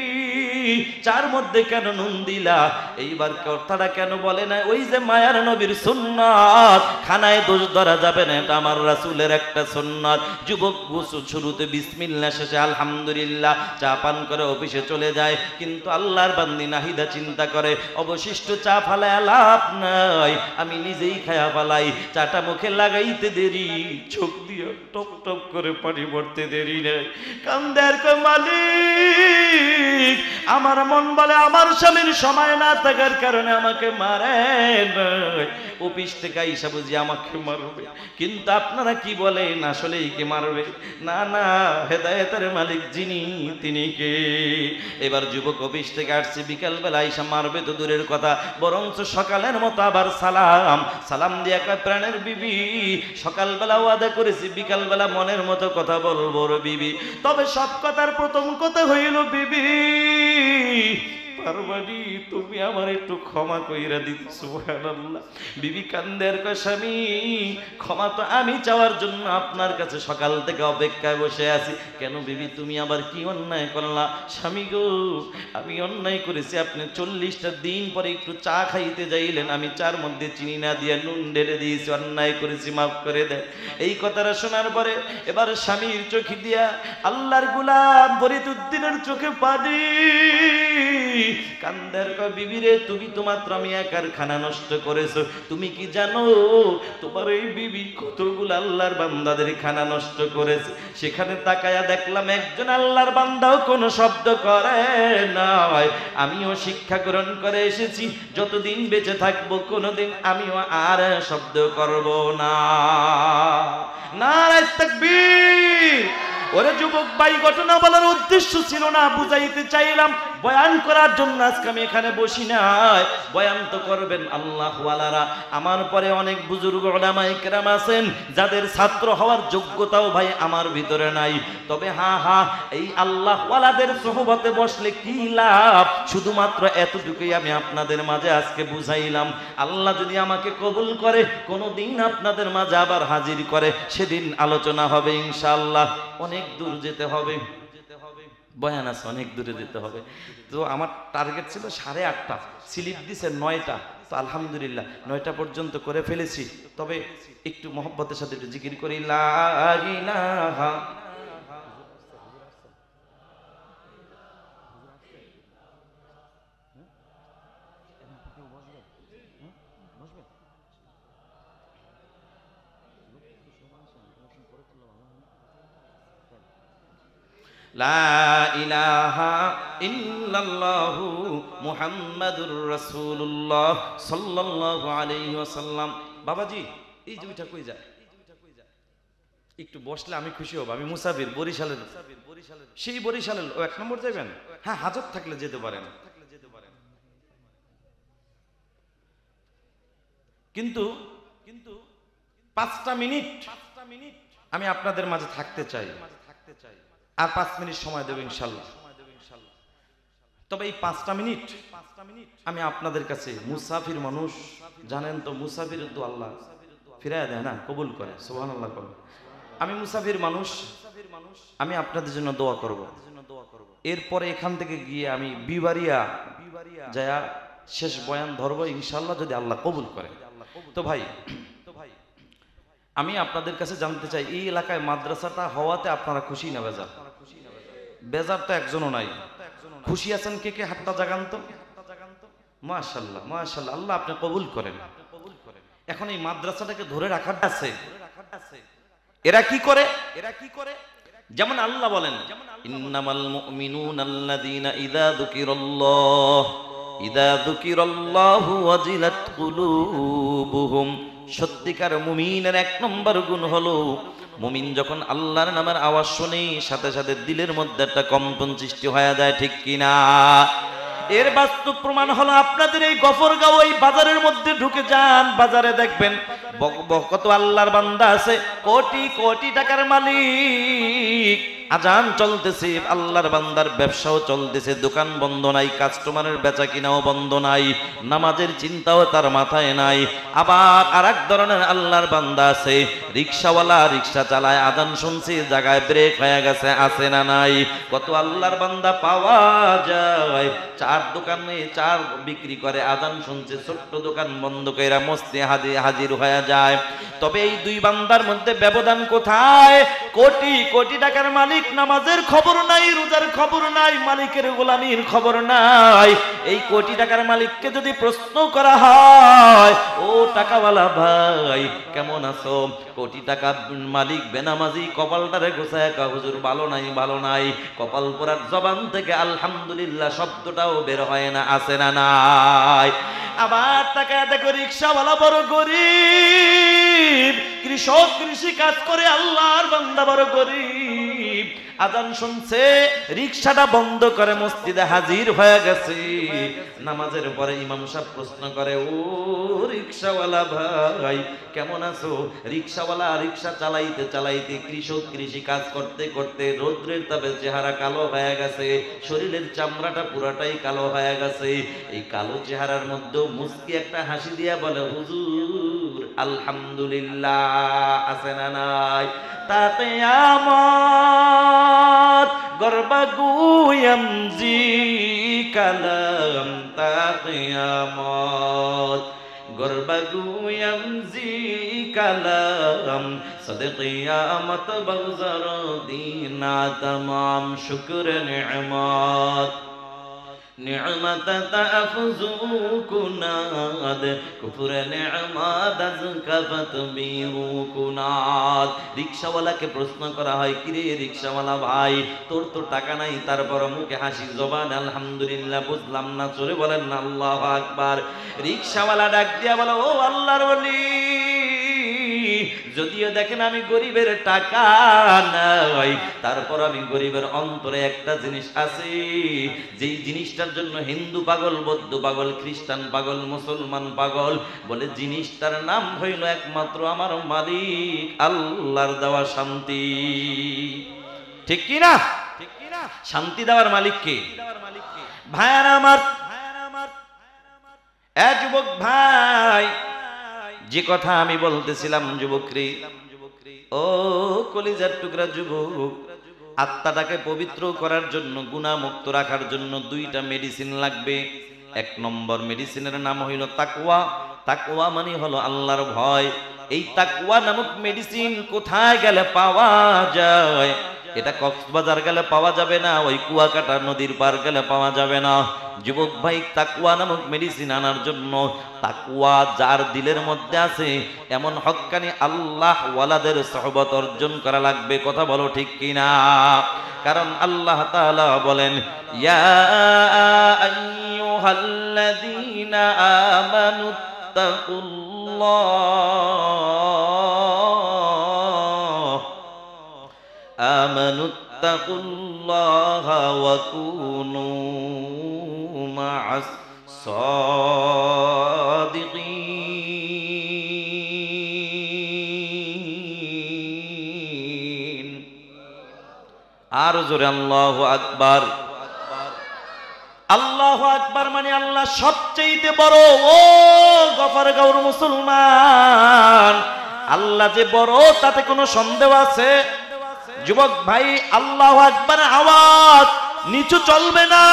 চার মধ্যে কেন নুন দিলা, এইবার কথাটা কেন বলে নাই? ওই যে মায়ার নবীর সুন্নাত, খানায় দোষ ধরা যাবে না, এটা আমার রাসূলের একটা সুন্নাত। যুবক গোসল শুরুতে বিসমিল্লাহ, শেষে আলহামদুলিল্লাহ, চা পান করে অফিসে চলে যায়। কিন্তু আল্লাহর বান্দি নাহিদা চিন্তা করে, অবশিষ্ট চা ফালায় লাভ নাই, আমি নিজেই খায়া ফালাই। চাটা মুখে লাগাইতে দেরি, চোখ দিয়ে টপ টপ করে পানি পড়তে দেরি নেই। কান্দার কয় মালিক, আমার মন বলে আমার স্বামীর সময় না থাকার কারণে আমাকে মারে নাই, অফিস থেকে আইসা বুঝি আমাকে মারবে। কিন্তু আপনারা কি বলেন, আসলেই কি মারবে? না না, হেদায়েতের মালিক যিনি, তিনি কে? এবার যুবক অফিস থেকে আসছে, বিকালবেলা আইসা মারবে তো দূরের কথা, বরঞ্চ সকালের মতো আবার সালাম সালাম দিয়া কয় প্রাণের বিবি, সকালবেলা ওয়াদা করেছি বিকালবেলা মনের মতো কথা বলবো রে বিবি, তবে সব কথার প্রথম কথা হইল বিবি পারবানি তুমি আমার একটু ক্ষমা কইরা দিতে। সুবহানাল্লাহ। বিবি কান্দের কয় স্বামী, ক্ষমা তো আমি চাওয়ার জন্য আপনার কাছে সকাল থেকে অপেক্ষায় বসে আছি। কেন বিবি, তুমি আবার কি অন্যায় করলা? স্বামী গো, আমি অন্যায় করেছি, আপনি 40টা দিন পরে একটু চা খাইতে যাইলেন, আমি চার মধ্যে চিনি না দিয়ে নুন ঢেলে দিয়েছি, অন্যায় করেছি, মাফ করে দেয়। এই কথাটা শোনার পরে এবার স্বামীর চোখে দিয়া আল্লাহর গোলাম ফরিদউদ্দিনের চোখে পানি। কান্দের কয় বিবিরে, তুমি তো মাত্র আমি একার খানা নষ্ট করেছো, তুমি কি জানো তোমার এই বিবি কতগুলো আল্লাহর বান্দাদের খানা নষ্ট করেছে? সেখানে তাকায়া দেখলাম একজন আল্লাহর বান্দাও কোনো শব্দ করে নাই। আমিও শিক্ষা গ্রহণ করে এসেছি, যতদিন বেঁচে থাকবো কোনোদিন আমিও আর শব্দ করব না। নারায়ে তাকবীর। ওরে যুবক ভাই, ঘটনা বলার উদ্দেশ্য ছিল না, বুঝাইতে চাইলাম, বয়ান করার জন্য আজকে আমি এখানে বসি নাই। বয়ান তো করবেন আল্লাহওয়ালারা। আমার পরে অনেক বুজুর্গ উলামায়ে কেরাম আছেন যাদের ছাত্র হওয়ার যোগ্যতাও ভাই আমার ভিতরে নাই। তবে হ্যাঁ, এই আল্লাহওয়ালাদের সোহবতে বসলে কি লাভ, শুধুমাত্র এতটুকুই আমি আপনাদের মাঝে আজকে বুঝাইলাম। আল্লাহ যদি আমাকে কবুল করে, কোনোদিন আপনাদের মাঝে আবার হাজির করে, সেদিন আলোচনা হবে ইনশাআল্লাহ। অনেক দূর যেতে হবে, বয়ান আছে, অনেক দূরে যেতে হবে। তো আমার টার্গেট ছিল 8:30, স্লিপ দিছে 9টা। তো আলহামদুলিল্লাহ 9টা পর্যন্ত করে ফেলেছি। তবে একটু মহব্বতের সাথে একটু জিকির করি, লা ইলাহা লা ইলাহা ইল্লাল্লাহু মুহাম্মাদুর রাসূলুল্লাহ সাল্লাল্লাহু আলাইহি ওয়াসাল্লাম। বাবাজি, এই দুইটা কই যায়? একটু বসলে আমি খুশি হব। আমি মুসাফির, বরিশালের, সেই বরিশালের। ও 1 নম্বর যাবেন? হ্যাঁ, হাজত থাকলে যেতে পারেন। কিন্তু 5টা মিনিট আমি আপনাদের মাঝে থাকতে চাই, আর 5 মিনিট সময় দেব ইনশাল্লাহ। তবে এই 5টা মিনিট আমি আপনাদের কাছে, মুসাফির মানুষ জানেন তো, মুসাফির তো আল্লাহ ফিরায় দেয় না, কবুল করে, সুবহানাল্লাহ করবে। আমি মুসাফির মানুষ, আমি আপনাদের জন্য দোয়া করব। এরপরে এখান থেকে গিয়ে আমি বিবারিয়া যায়া শেষ বয়ান ধরবো ইনশাল্লাহ, যদি আল্লাহ কবুল করে। তো ভাই, আমি আপনাদের কাছে জানতে চাই, এই এলাকায় মাদ্রাসাটা হওয়াতে আপনারা খুশি না বেজার? বেজার তো একজনও নাই। খুশি আছেন কে কে? হাতটা জাগান তো। মাশাআল্লাহ, মাশাআল্লাহ, আল্লাহ আপনি কবুল করেন। এখন এই মাদ্রাসাটাকে ধরে রাখার আছে। এরা কি করে? যেমন আল্লাহ বলেন, ইন্নামাল মুমিনুনাল্লাযীনা ইযা যুকিরাল্লাহু ওয়াজিলাত কুলুবুহুম। সত্যিকার মুমিনের 1 নম্বর গুণ হলো, মুমিন যখন আল্লাহর নামের আওয়াজ শুনে সাথে সাথে দিলের মধ্যে একটা কম্পন সৃষ্টি হয়ে যায়, ঠিক কিনা? এর বাস্তব প্রমাণ হলো আপনাদের এই গফরগাঁও এই বাজারের মধ্যে ঢুকে যান, বাজারে দেখবেন কত আল্লাহর বান্দা আছে, কোটি কোটি টাকার মালিক। আজান চলতেছে, আল্লাহর বান্দার ব্যবসাও চলতেছে, দোকান বন্ধ নাই, কাস্টমারের বেচা কিনাও বন্ধ নাই, নামাজের চিন্তাও তার মাথায় নাই। আবার আরেক ধরনের আল্লাহর বান্দা আছে, রিক্সাওয়ালা, রিক্সা চালায়, আজান শুনছে, জায়গায় ব্রেক হয়ে গেছে, আছে না নাই? কত আল্লাহর বান্দা পাওয়া যায়, চার দোকানে চার বিক্রি করে, আজান শুনছে, ছোট্ট দোকান বন্ধ করে মস্তে হাজির হয়ে যায়। তবে এই 2 বান্দার মধ্যে ব্যবধান কোথায়? কোটি কোটি টাকার মালিক, নামাজের খবর নাই, রোজার খবর নাই, মালিকের গোলামির খবর নাই। এই কোটি টাকার মালিককে যদি প্রশ্ন করা হয়, ও টাকাওয়ালা ভাই কেমন আছো? কোটি টাকা মালিক বেনামাজি, কপালটারে গোছায় কা, হুজুর ভালো নাই, ভালো নাই। কপাল পোড়ার জবান থেকে আলহামদুলিল্লাহ শব্দটাও বের হয় না, আছে না নাই? আবার তাকায় দেখো, রিক্সাওয়ালা বড় গরিব, কৃষক কৃষি কাজ করে, আল্লাহর বান্দা বড় গরিব। আজান শুনছে, রিক্সাটা বন্ধ করে মসজিদে হাজির হয়ে গেছে। নামাজের পরে ইমাম সাহেব প্রশ্ন করে, ও রিক্সাওয়ালা ভাই কেমন আছো? রিক্সাওয়ালা রিক্সা চালাইতে চালাইতে, কৃষক কৃষি কাজ করতে করতে রৌদ্রের তাপে চেহারা কালো হয়ে গেছে, শরীরের চামড়াটা পুরাটাই কালো হয়ে গেছে। এই কালো চেহারার মধ্যেও মুস্কি একটা হাসি দিয়া বলে, হুজুর আলহামদুলিল্লাহ, আছে না নাই? তাতে আমার গর্বাগুয়াম জি কালাম, তাতে আমার গর্বাগুয়াম জি কালাম, সদকিয়ামত বগজর দিনা তমাম, শুকর নি'মত নি'মত তাফজু কুনাদ, কুফর নি'মত আযকাফত বিরু কুনাদ। রিকশাওয়ালাকে প্রশ্ন করা হয়, কিরে রিকশাওয়ালা ভাই, তোর তো টাকা নাই, তারপর মুখে হাসি, জবান আলহামদুলিল্লাহ, বুঝলাম না, জোরে বলেন না আল্লাহু আকবার। রিকশাওয়ালা ডাক দিয়া বলে, ও আল্লাহর ওলি, যদিও দেখেন আমি গরিবের টাকা নাই, তারপর আমি গরিবের অন্তরে একটা জিনিস আছে, যেই জিনিসটার জন্য হিন্দু পাগল, বৌদ্ধ পাগল, খ্রিস্টান পাগল, মুসলমান পাগল, বলে জিনিসটার নাম হইল একমাত্র আমার মালিক আল্লাহর দেওয়া শান্তি। ঠিক কি না? শান্তি দেওয়ার মালিক কে? ভাইয়ার আমার, এ যুবক ভাই, যে কথা আমি বলতেছিলাম, যুবকরে, ও কলিজার টুকরা যুবক, আত্মাটাকে পবিত্র করার জন্য, গুনাহমুক্ত রাখার জন্য 2টা মেডিসিন লাগবে। 1 নম্বর মেডিসিনের নাম হইল তাকওয়া। তাকওয়া মানে হলো আল্লাহর ভয়। এই তাকওয়া নামক মেডিসিন কোথায় গেলে পাওয়া যায়? এটা কক্সবাজার গেলে পাওয়া যাবে না, ওই কুয়াকাটা নদীর পার গেলে পাওয়া যাবে না। যুবক ভাই, তাকওয়া নামক মেডিসিন আনার জন্য, তাকওয়া যার দিলের মধ্যে আছে, এমন হক্কানি আল্লাহ ওয়ালাদের সহবত অর্জন করা লাগবে। কথা বলো ঠিক কিনা? কারণ আল্লাহ তাআলা বলেন, ইয়া আইয়ুহাল্লাযীনা আমানুত্তাকুল্লাহ আমানুত্তাকুল্লাহা ওয়া কুনু মা'আস সাদিকিন। আর জোরে আল্লাহু আকবার। আল্লাহু আকবার মানে আল্লাহ সবচেয়ে বড়। ও গফরগাঁওর মুসলমান, আল্লাহ যে বড় তাতে কোনো সন্দেহ আছে? যুবক ভাই, আল্লাহু আকবার আওয়াজ নিচু চলবে না।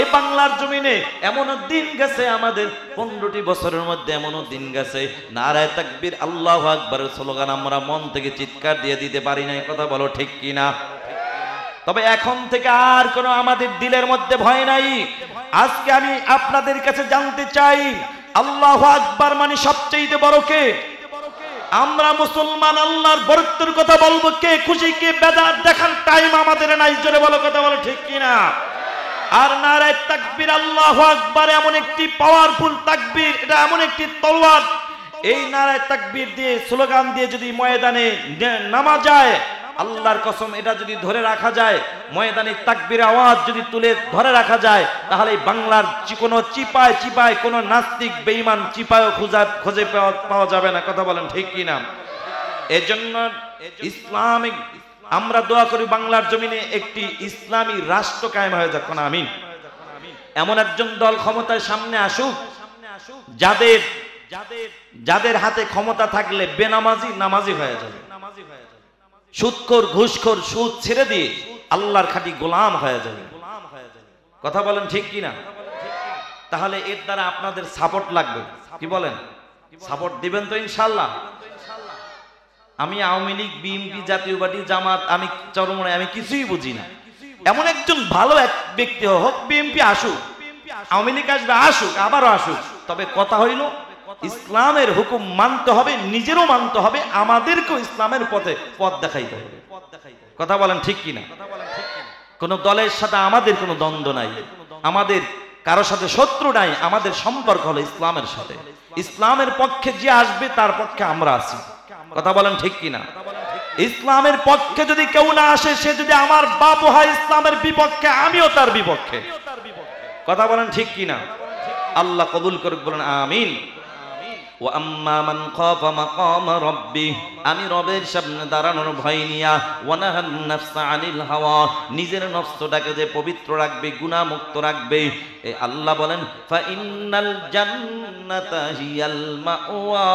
এই বাংলার জমিনে এমন দিন গেছে, আমাদের 15টি বছরের মধ্যে এমন দিন গেছে, নারায়ে তাকবীর আল্লাহু আকবারের স্লোগান আমরা মন থেকে চিৎকার দিয়ে দিতে পারি নাই। কথা বলো ঠিক কিনা? তবে এখন থেকে আর কোনো আমাদের দিলের মধ্যে ভয় নাই। আজকে আমি আপনাদের কাছে জানতে চাই, আল্লাহু আকবার মানে সবচেয়ে বড় কে? আমরা মুসলমান আল্লাহর বরত্বের কথা বলবো, কে খুশি কে বেজার দেখার টাইম আমাদের নাই। জোরে বলো, কথা বলো ঠিক কিনা? আর নারায়ে তাকবীর আল্লাহু আকবার এমন একটি পাওয়ারফুল তাকবীর, এটা এমন একটি তলোয়ার। এই নারায়ে তাকবীর দিয়ে স্লোগান দিয়ে যদি ময়দানে নামা যায়, আল্লাহর কসম এটা যদি ধরে রাখা যায়, ময়দানে তাকবীর আওয়াজ যদি তুলে ধরে রাখা যায়, তাহলে বাংলার কোনো চিপায় কোনো নাস্তিক বেঈমান চিপায় খুঁজে পাওয়া যাবে না। কথা বলেন ঠিক কিনা? এজন্য ইসলামিক আমরা দোয়া করি বাংলার জমিনে একটি ইসলামী রাষ্ট্র কায়েম হয়ে যাক। কোন আমিন। এমন একজন দল ক্ষমতার সামনে আসুক, যাদের হাতে ক্ষমতা থাকলে বেনামাজি নামাজি হয়ে যাবে, সুদখোর ঘুষখোর সুদ ছেড়ে দিয়ে আল্লাহর খাঁটি গোলাম হয়ে যাবে। কথা বলেন ঠিক কিনা? তাহলে এর দ্বারা আপনাদের সাপোর্ট লাগবে। কি বলেন? সাপোর্ট দিবেন তো ইনশাআল্লাহ? আমি আওয়ামী লীগ, বিএনপি, জাতীয় পার্টি, জামাত, আমি চরমোনাই, আমি কিছুই বুঝি না। এমন একজন ভালো এক ব্যক্তি হোক, বিএনপি আসুক, আওয়ামী লীগ আসবে, আসুক, আবারও আসুক, তবে কথা হইল ইসলামের হুকুম মানতে হবে, নিজেরও মানতে হবে, আমাদেরকেও ইসলামের পথ দেখাইতে হবে। কথা বলেন ঠিক কিনা? কোন দলের সাথে আমাদের কোনো দ্বন্দ্ব নাই, আমাদের কারো সাথে শত্রু নাই, আমাদের সম্পর্ক হলো ইসলামের সাথে। ইসলামের পক্ষে যে আসবে তার পক্ষে আমরা আছি। কথা বলেন ঠিক কিনা? ইসলামের পক্ষে যদি কেউ না আসে, সে যদি আমার বাপ হয় ইসলামের বিপক্ষে, আমিও তার বিপক্ষে। কথা বলেন ঠিক কিনা? আল্লাহ কবুল করুক, বলেন আমিন। ওয়া আম্মা মান খাফা মাকাম রাব্বি, আমি রবের সামনে দাঁড়ানোর ভয় নিয়া, ওয়া নাহান নাফসা আনিল হাওয়া, নিজের নফসটাকে যে পবিত্র রাখবে, গুনাহ মুক্ত রাখবে। আল্লাহ বলেন ফা ইন্নাল জান্নাতা হিয়াল মাওয়া,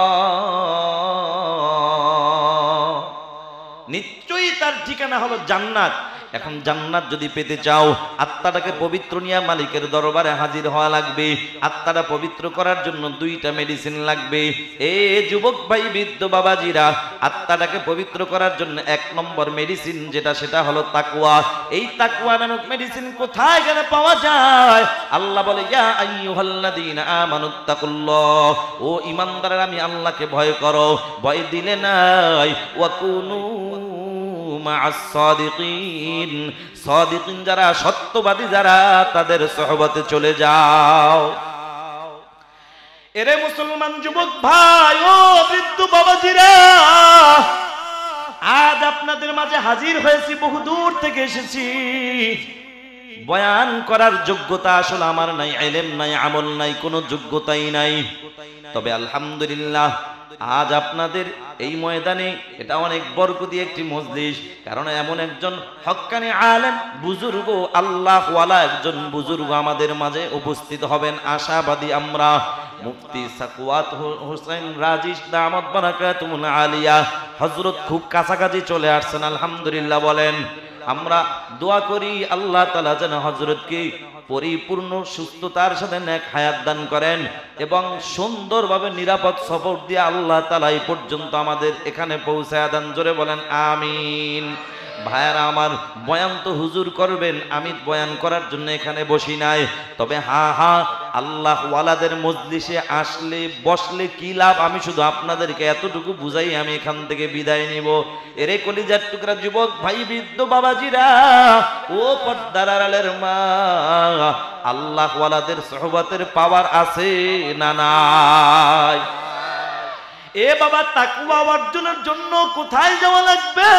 নিশ্চয়ই তার ঠিকানা হলো জান্নাত। এখন জান্নাত যদি পেতে চাও, আত্মাটাকে পবিত্র নিয়ে মালিকের দরবারে হাজির হওয়া লাগবে। আত্মাটা পবিত্র করার জন্য 2টা মেডিসিন লাগবে। এ যুবক ভাই, বৃদ্ধ বাবাজিরা, আত্মাটাকে পবিত্র করার জন্য 1 নম্বর মেডিসিন সেটা হলো তাকওয়া। এই তাকওয়া নামক মেডিসিন কোথায় গেলে পাওয়া যায়? আল্লাহ বলে ইয়া আইয়ুহাল্লাযীনা আমানুত্তাকুল্লাহ, ও ঈমানদাররা আমি আল্লাহকে ভয় করো। ভয় দিলে নাই ওয়া কুনু মা'আস সাদিকিন, সাদিকিন যারা, সত্যবাদী যারা, তাদের সোহবতে চলে যাও। এরে মুসলমান যুবক ভাই, ও বৃদ্ধ বাবাজিরা, আজ আপনাদের মাঝে হাজির হয়েছি, বহু দূর থেকে এসেছি। বয়ান করার যোগ্যতা আসলে আমার নাই, ইলম নাই, আমল নাই, কোনো যোগ্যতাই নাই। তবে আলহামদুলিল্লাহ আজ আপনাদের এই ময়দানে এটা অনেক বরকতি একটি মজলিস, কারণ এমন একজন হক্কানি আলেম, বুজুর্গ, আল্লাহওয়ালা একজন বুজুর্গ আমাদের মাঝে উপস্থিত হবেন। আশাবাদী আমরা। মুফতি সাকওয়াত হোসেন রাজিস দামাত বারাকাতুল আলিয়া হযরত খুব কাছাকাছি চলে আসছেন, আলহামদুলিল্লাহ বলেন। আমরা দোয়া করি আল্লাহ তাআলা যেন হযরতকে পরিপূর্ণ সুস্থতার সাথে নেক হায়াত দান করেন এবং সুন্দরভাবে নিরাপদ সফর দিয়ে আল্লাহ তাআলা এই পর্যন্ত আমাদের এখানে পৌঁছায় দেন। জোরে বলেন আমিন। ভাইয়ারা আমার, বয়ান তো হুজুর করবেন, আমি বয়ান করার জন্য এখানে বসি নাই। তবে আল্লাহ ওয়ালাদের মজলিসে আসলে বসলে কি লাভ, আমি শুধু আপনাদেরকে এতটুকু বুঝাই আমি এখান থেকে বিদায় নিব। এরে কলিজার টুকরা যুবক ভাই, বৃদ্ধ বাবাজিরা, ও পর্দার আড়ালের মা, আল্লাহ ওয়ালাদের সোহবতের পাওয়ার আছে না নাই? এ বাবা, তাকওয়া অর্জনের জন্য কোথায় যাওয়া লাগবে?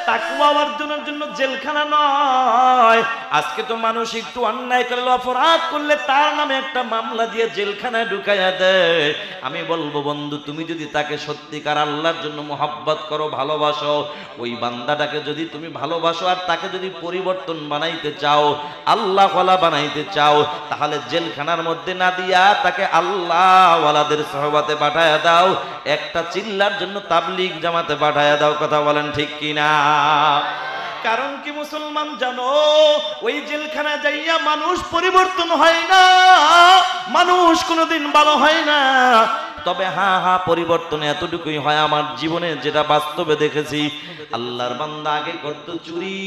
তাকওয়া অর্জনের জন্য জেলখানা নয়। আজকে তো মানুষ একটু অন্যায় করলে, অপরাধ করলে তার নামে একটা মামলা দিয়ে জেলখানায় ঢুকাইয়া দেয়। আমি বলবো বন্ধু, তুমি যদি তাকে সত্যিকার আল্লাহর জন্য মহব্বত করো, ভালোবাসো, ওই বান্দাটাকে যদি তুমি ভালোবাসো আর তাকে যদি পরিবর্তন বানাইতে চাও, আল্লাহ ওয়ালা বানাইতে চাও, তাহলে জেলখানার মধ্যে না দিয়া তাকে আল্লাহ ওয়ালাদের সহবাতে পাঠায়া দাও, একটা চিল্লার জন্য তাবলীগ জামাতে পাঠায়া দাও। কথা বলেন ঠিক কিনা? কারণ কি মুসলমান জানো, ওই জেলখানা যাইয়া মানুষ পরিবর্তন হয় না, মানুষ কোনোদিন ভালো হয় না। তবে হ্যাঁ, পরিবর্তন এতটুকুই হয়, আমার জীবনে যেটা বাস্তবে দেখেছি, আল্লাহর বান্দা আগে করতো চুরি,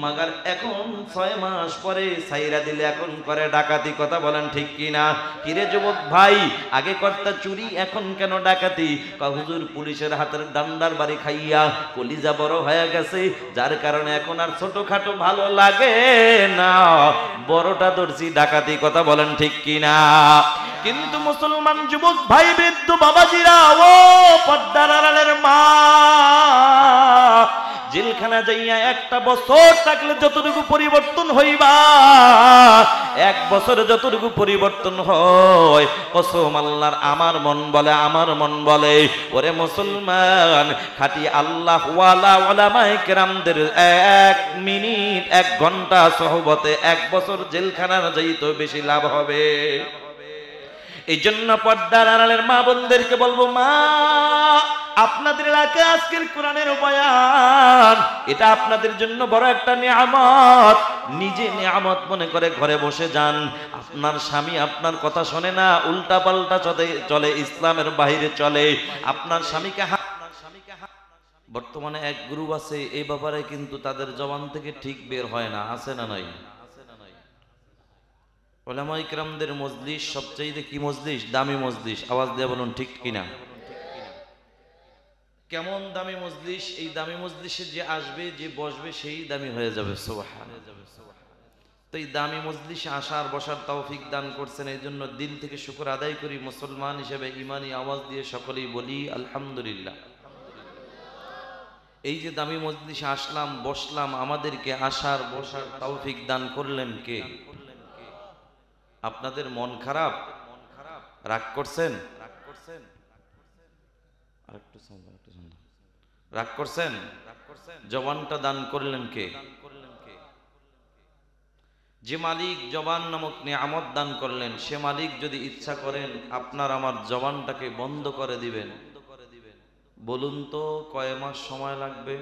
মাগার এখন 6 মাস পরে সাইরা দিলে এখন করে ডাকাতি। কথা বলেন ঠিক কিনা? কিরে যুবক ভাই, আগে করতা চুরি, এখন কেন ডাকাতি? হুজুর পুলিশের হাতের ডান্ডার বাড়ি খাইয়া কলিজা বড় হয়ে গেছে, যার কারণে এখন আর ছোটখাটো ভালো লাগে না, বড়টা ধরছি ডাকাতি। কথা বলেন ঠিক কিনা? কিন্তু মুসলমান যুবক ভাই, বৃদ্ধ বাবাজিরা, ও পর্দার আড়ালের মা, জেলখানা যাইয়া একটা বছর থাকলে যতটুকু পরিবর্তন হইবা, 1 বছরে যতটুকু পরিবর্তন হয়, কসম আল্লাহর, আমার মন বলে ওরে মুসলমান, খাঁটি আল্লাহ ওয়ালা উলামায়ে কেরামদের 1 মিনিট 1 ঘন্টা সহবতে 1 বছর জেলখানার যাইতে বেশি লাভ হবে। এই জন্য পর্দার আড়ালের মা বোনদেরকে বলবো, মা, আপনাদের এলাকায় আজকের কোরআনের বয়ান, এটা আপনাদের জন্য বড় একটা নিয়ামত। নিজে নিয়ামত মনে করে ঘরে বসে যান। আপনার স্বামী আপনার কথা শোনে না, উল্টা পাল্টা চলে, ইসলামের বাইরে চলে। আপনার স্বামীকে বর্তমানে এক গ্রুপ আছে, এই ব্যাপারে কিন্তু তাদের জবান থেকে ঠিক বের হয় না, আছে না নাই? উলামায়ে কেরামদের মজলিস সবচেয়ে কি মজলিস? দামি মজলিস। আওয়াজ দিয়ে বলুন ঠিক কিনা? কেমন দামি মজলিস? এই দামি মজলিসে যে আসবে, যে বসবে, সেই দামি হয়ে যাবে। সুবহানাল্লাহ। তো এই দামি মজলিসে আসার বসার তৌফিক দান করছেন, এই জন্য দিল থেকে শুকর আদায় করি। মুসলমান হিসেবে ইমানি আওয়াজ দিয়ে সকলেই বলি আলহামদুলিল্লাহ। এই যে দামি মজলিসে আসলাম, বসলাম, আমাদেরকে আসার বসার তৌফিক দান করলেন কে? আপনাদের মন খারাপ? রাগ করছেন? রাগ করছেন? জবানটা দান করলেন কে? যে মালিক জবান নামক নিয়ামত দান করলেন, সে মালিক যদি ইচ্ছা করেন আপনার আমার জবানটাকে বন্ধ করে দিবেন, বলুন তো কয় মাস সময় লাগবে?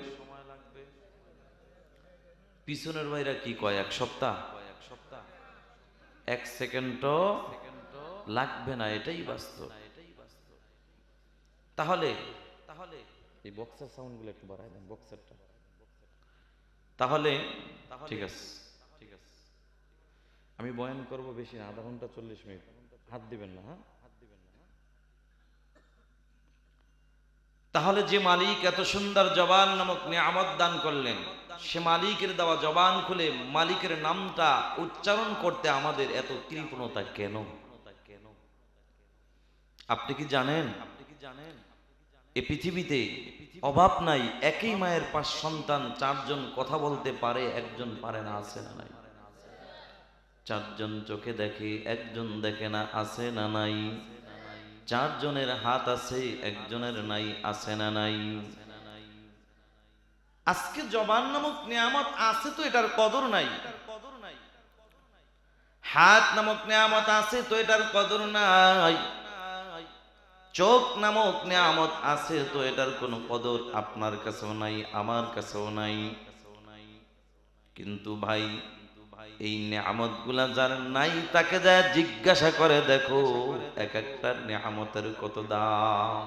পিছনের ভাইরা কি কয়? 1 সপ্তাহ? 1 সেকেন্ডও লাগবে না, এটাই বাস্তব। তাহলে এই বক্সের সাউন্ডগুলো একটু বাড়াই দেন, বক্সেরটা। তাহলে ঠিক আছে, আমি বয়ান করব বেশি না, আধা ঘন্টা 40 মিনিট। হাত দিবেন না, হ্যাঁ? তাহলে যে মালিক এত সুন্দর জবান নামক নিয়ামত দান করলেন, সে মালিকের দেওয়া জবান খুলে মালিকের নামটা উচ্চারণ করতে আমাদের এত কৃপণতা কেন? আপনি কি জানেন এই পৃথিবীতে অভাব নাই, একই মায়ের 5 সন্তান, 4 জন কথা বলতে পারে, 1 জন পারে না, আছে না নাই? 4 জন চোখে দেখে, 1 জন দেখে না, আছে না নাই? 4 জনের হাত আছে, 1 জনের নাই, আছে না নাই? আজকে জবান নামক নিয়ামত আছে তো এটার কদর নাই। হাত নামক নিয়ামত আছে তো এটার কদর নাই। চোখ নামক নিয়ামত আছে তো এটার কোনো কদর আপনার কাছেও নাই, আমার কাছেও নাই। কিন্তু ভাই, এই নিয়ামত গুলা যার নাই, তাকে যা জিজ্ঞাসা করে দেখো, এক একটা নিয়ামতের কত দাম।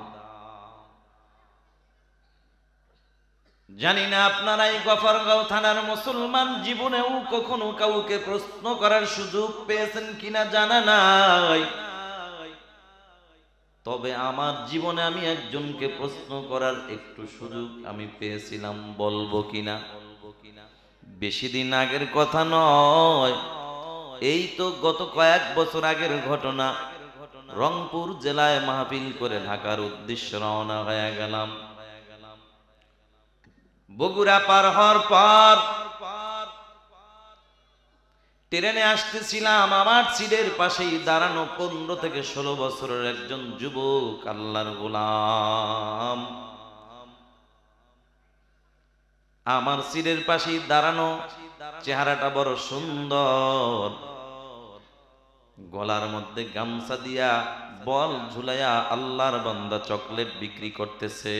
জানি না আপনারা এই গফরগাঁও থানার মুসলমান জীবনেও কখনো কাউকে প্রশ্ন করার সুযোগ পেয়েছেন কিনা জানা নাই। তবে আমার জীবনে আমি একজনকে প্রশ্ন করার একটু সুযোগ আমি পেয়েছিলাম, বলবো কিনা? বেশি দিন আগের কথা নয়, এই তো গত কয়েক বছর আগের ঘটনা। রংপুর জেলায় মাহফিল করে ঢাকার উদ্দেশ্যে রওনা হয়ে গেলাম। বগুড়া পার হওয়ার পর ট্রেনে আসতেছিলাম, আমার সিটের পাশেই দাঁড়ানো 15 থেকে 16 বছরের একজন যুবক, আল্লাহর গোলাম। আমার সিটের পাশেই দাঁড়ানো, চেহারাটা বড় সুন্দর, গলার মধ্যে গামছা দিয়া বল ঝুলাইয়া আল্লাহর বান্দা চকলেট বিক্রি করতেছে।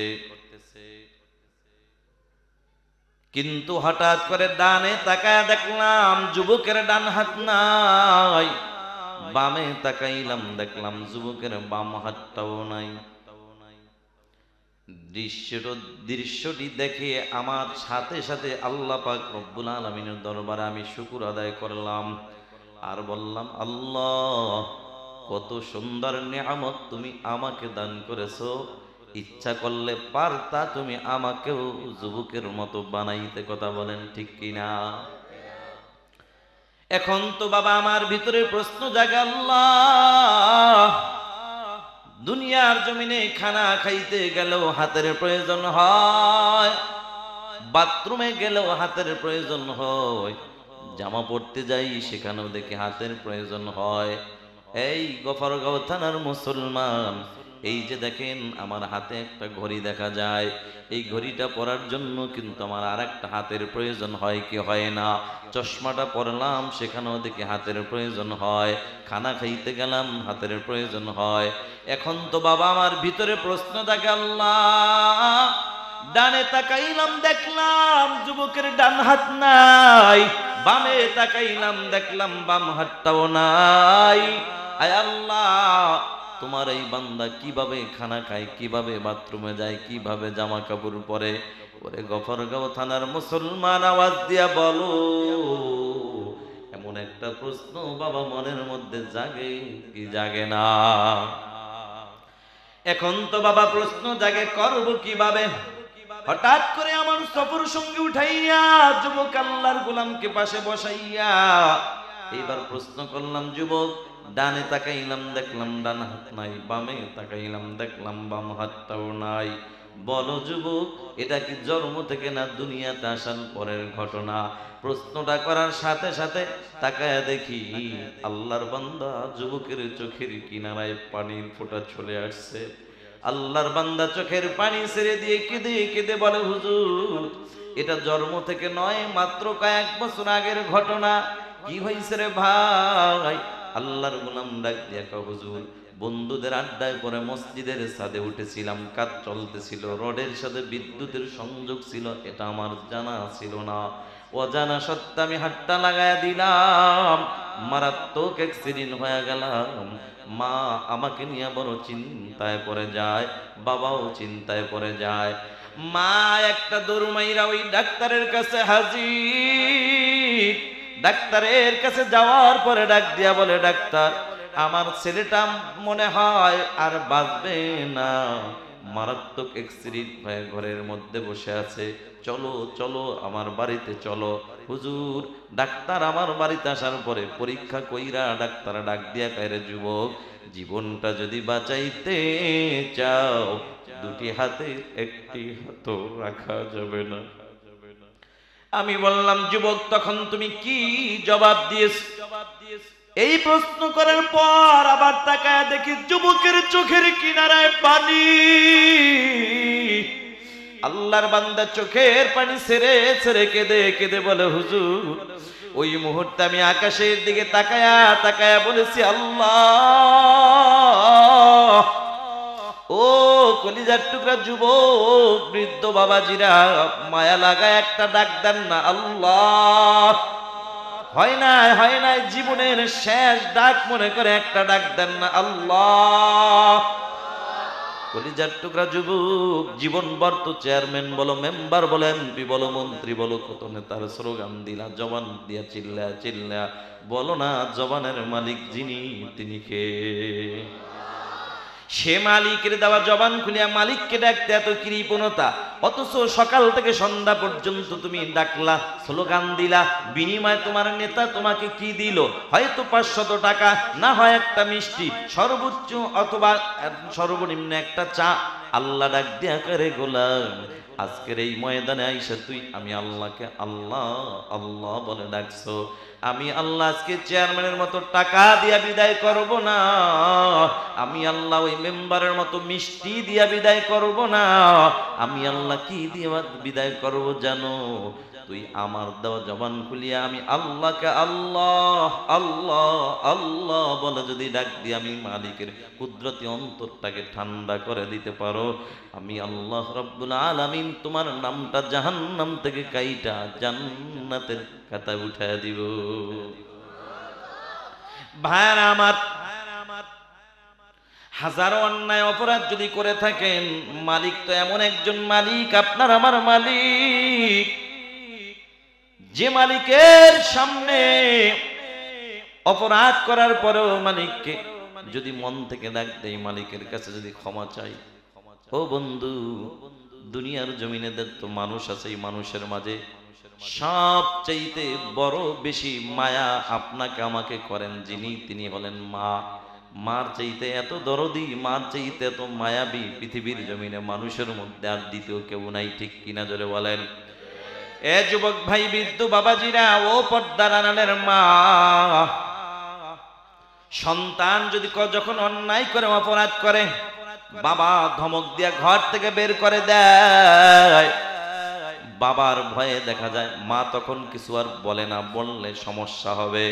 কিন্তু হঠাৎ করে ডানে তাকায় দেখলাম যুবকের ডান হাত নাই, বামে তাকাইলাম দেখলাম যুবকের বাম হাতটাও নাই। দৃশ্যটি দেখে আমার সাথে সাথে আল্লাহ পাক রব্বুল আলামিনের দরবারে আমি শুকর আদায় করলাম আর বললাম, আল্লাহ কত সুন্দর নিয়ামত তুমি আমাকে দান করেছো, ইচ্ছা করলে পারতা তুমি আমাকেও যুবকের মতো বানাইতে। কথা বলেন ঠিক কিনা? এখন তো বাবা আমার ভিতরে প্রশ্ন জাগে, আল্লাহ দুনিয়ার জমিনে খানা খাইতে গেলেও হাতের প্রয়োজন হয়, বাথরুমে গেলেও হাতের প্রয়োজন হয়, জামা পড়তে যাই সেখানেও দেখি হাতের প্রয়োজন হয়। এই গফরগাঁও থানার মুসলমান, এই যে দেখেন আমার হাতে একটা ঘড়ি দেখা যায়, এই ঘড়িটা পরার জন্য কিন্তু আমার আর একটা হাতের প্রয়োজন হয় কি হয় না? চশমাটা পরলাম সেখানেও দেখি হাতের প্রয়োজন হয়, খানা খাইতে গেলাম হাতের প্রয়োজন হয়। এখন তো বাবা আমার ভিতরে প্রশ্ন থাকে, আল্লাহ ডানে তাকাইলাম দেখলাম যুবকের ডান হাত নাই, বামে তাকাইলাম দেখলাম বাম হাতটাও নাই। আয় আল্লাহ তোমার এই বান্দা কিভাবে খানা খায়, কিভাবে বাথরুমে যায়, কিভাবে জামা কাপড় পরে? ওরে গফরগাঁও থানার মুসলমান আওয়াজ দিয়া বলো, এমন একটা প্রশ্ন বাবা মনের মধ্যে জাগে কি জাগে না? এখন তো বাবা প্রশ্ন জাগে, করব কিভাবে? হঠাৎ করে আমার সফর সঙ্গে উঠাইয়া যুবক আল্লাহর গোলামকে পাশে বসাইয়া এইবার প্রশ্ন করলাম, যুবক ডানে তাকাইলাম দেখলাম ডান হাত নাই, বামে তাকাইলাম দেখলাম বাম হাতটাও নাই, বলো যুবক এটা কি জন্ম থেকে না দুনিয়াতে আসার পরের ঘটনা? প্রশ্নটা করার সাথে সাথে তাকায়া দেখি আল্লাহর বান্দা যুবকের চোখের কিনারায় পানির ফোঁটা চলে আসছে। আল্লাহর বান্দা চোখের পানি ছেড়ে দিয়ে কেঁদে কেঁদে বলে, হুজুর এটা জন্ম থেকে নয়, মাত্র কয়েক বছর আগের ঘটনা। কি হয়েছে রে ভাই? আল্লাহর গোলাম ডাক দিয়া কয়, হুজুর বন্ধুদের আড্ডায় পরে মসজিদের ছাদে উঠেছিলাম, কাজ চলতেছিল, রডের সাথে বিদ্যুতের সংযোগ ছিল, এটা আমার জানা ছিল না। অজানা সত্ত্বে আমি হাতটা লাগায়া দিলাম, মারাত্মক অ্যাক্সিডেন্ট হয়ে গেলাম। মা আমাকে নিয়ে বড় চিন্তায় পড়ে যায়, বাবাও চিন্তায় পড়ে যায়। মা একটা দৌড় মাইরা ওই ডাক্তারের কাছে হাজির। ডাক্তারের কাছে যাওয়ার পরে ডাক দিয়া বলে, ডাক্তার আমার ছেলেটা মনে হয় আর বাঁচবে না, মারাত্মক অ্যাক্সিডেন্ট হয়ে ঘরের মধ্যে বসে আছে, চলো চলো আমার বাড়িতে চলো। হুজুর ডাক্তার আমার বাড়িতে আসার পরে পরীক্ষা কইরা ডাক্তার ডাক দিয়া কইরে, যুবক জীবনটা যদি বাঁচাইতে চাও দুটি হাতে একটি হাত রাখা যাবে না। আমি বললাম, যুবক তখন তুমি কি জবাব দিয়েছ? এই প্রশ্ন করার পর আবার তাকায় দেখি যুবকের চোখের কিনারায় পানি। আল্লাহর বান্দা চোখের পানি ছেড়ে ছেড়ে কেঁদে কেঁদে বলে, হুজুর ওই মুহূর্তে আমি আকাশের দিকে তাকায়া তাকায়া বলেছি, আল্লাহ ও কলিজার টুকরা যুবক বৃদ্ধ বাবাজিরা, মায়া লাগায় একটা ডাক দেন না। আল্লাহ হয় নাই জীবনের শেষ ডাক মনে করে একটা ডাক দেন না। আল্লাহ কলিজার টুকরা যুবক, জীবন বর্ত চেয়ারম্যান বলো, মেম্বার বলো, এমপি বলো, মন্ত্রী বলো, কত নেতার স্লোগান দিলা, জবান দিয়া চিল্লা চিল্লা বলো না জবানের মালিক যিনি তিনি কে? সে মালিকের দেওয়া জবান খুলিয়া মালিককে ডাকতে এত কৃপণতা, অথচ সকাল থেকে সন্ধ্যা পর্যন্ত তুমি ডাকলা, স্লোগান দিলা, বিনিময়ে তোমার নেতা তোমাকে কি দিল? হয়তো 500 টাকা, না হয় একটা মিষ্টি, সর্বোচ্চ অথবা সর্বনিম্ন একটা চা। আল্লাহ ডাক দিয়া করে, গোলাম আজকের এই ময়দানে আইসা তুই আমি আল্লাহকে আল্লাহ আল্লাহ বলে ডাকছো। আমি আল্লাহ আজকে চেয়ারম্যানের মতো টাকা দিয়া বিদায় করব না, আমি আল্লাহ ওই মেম্বারের মতো মিষ্টি দিয়া বিদায় করব না, আমি আল্লাহ কি দিয়ে বিদায় করব জানো? তুই আমার দেওয়া জবান খুলিয়া আমি আল্লাহকে আল্লাহ আল্লাহ আল্লাহ বলে যদি ডাক দিয়ে আমি মালিকের কুদরতি অন্তরটাকে ঠান্ডা করে দিতে পারো, আমি আল্লাহ রাব্বুল আলামিন তোমার নামটা জাহান্নাম থেকে কাইটা জান্নাতের খাতায় উঠায় দিব। ভাইরা আমার, হাজারো অন্যায় অপরাধ যদি করে থাকেন, মালিক তো এমন একজন মালিক, আপনার আমার মালিক, যে মালিকের সামনে অপরাধ করার পরেও মালিককে যদি মন থেকে ডাক দেয়, মালিকের কাছে যদি ক্ষমা চাই, ও বন্ধু দুনিয়ার জমিনে তো মানুষ আছে, এই মানুষের মাঝে সবচাইতে বড় বেশি মায়া আপনাকে আমাকে করেন যিনি, তিনি হলেন মা। মার চাইতে এত দরদি, মার চাইতে এত মায়াবী পৃথিবীর জমিনে মানুষের মধ্যে আর দ্বিতীয় কেউ নাই, ঠিক কিনা জোরে বলেন? এ যুবক ভাই, বৃদ্ধ বাবাজিরা, ও পর্দার আড়ালের মা, সন্তান যদি যখন অন্যায় করে অপরাধ করে, বাবা ধমক দিয়া ঘর থেকে বের করে দেয়, বাবার ভয়ে দেখা যায় মা তখন কিছু আর বলে না, বললে সমস্যা হবে,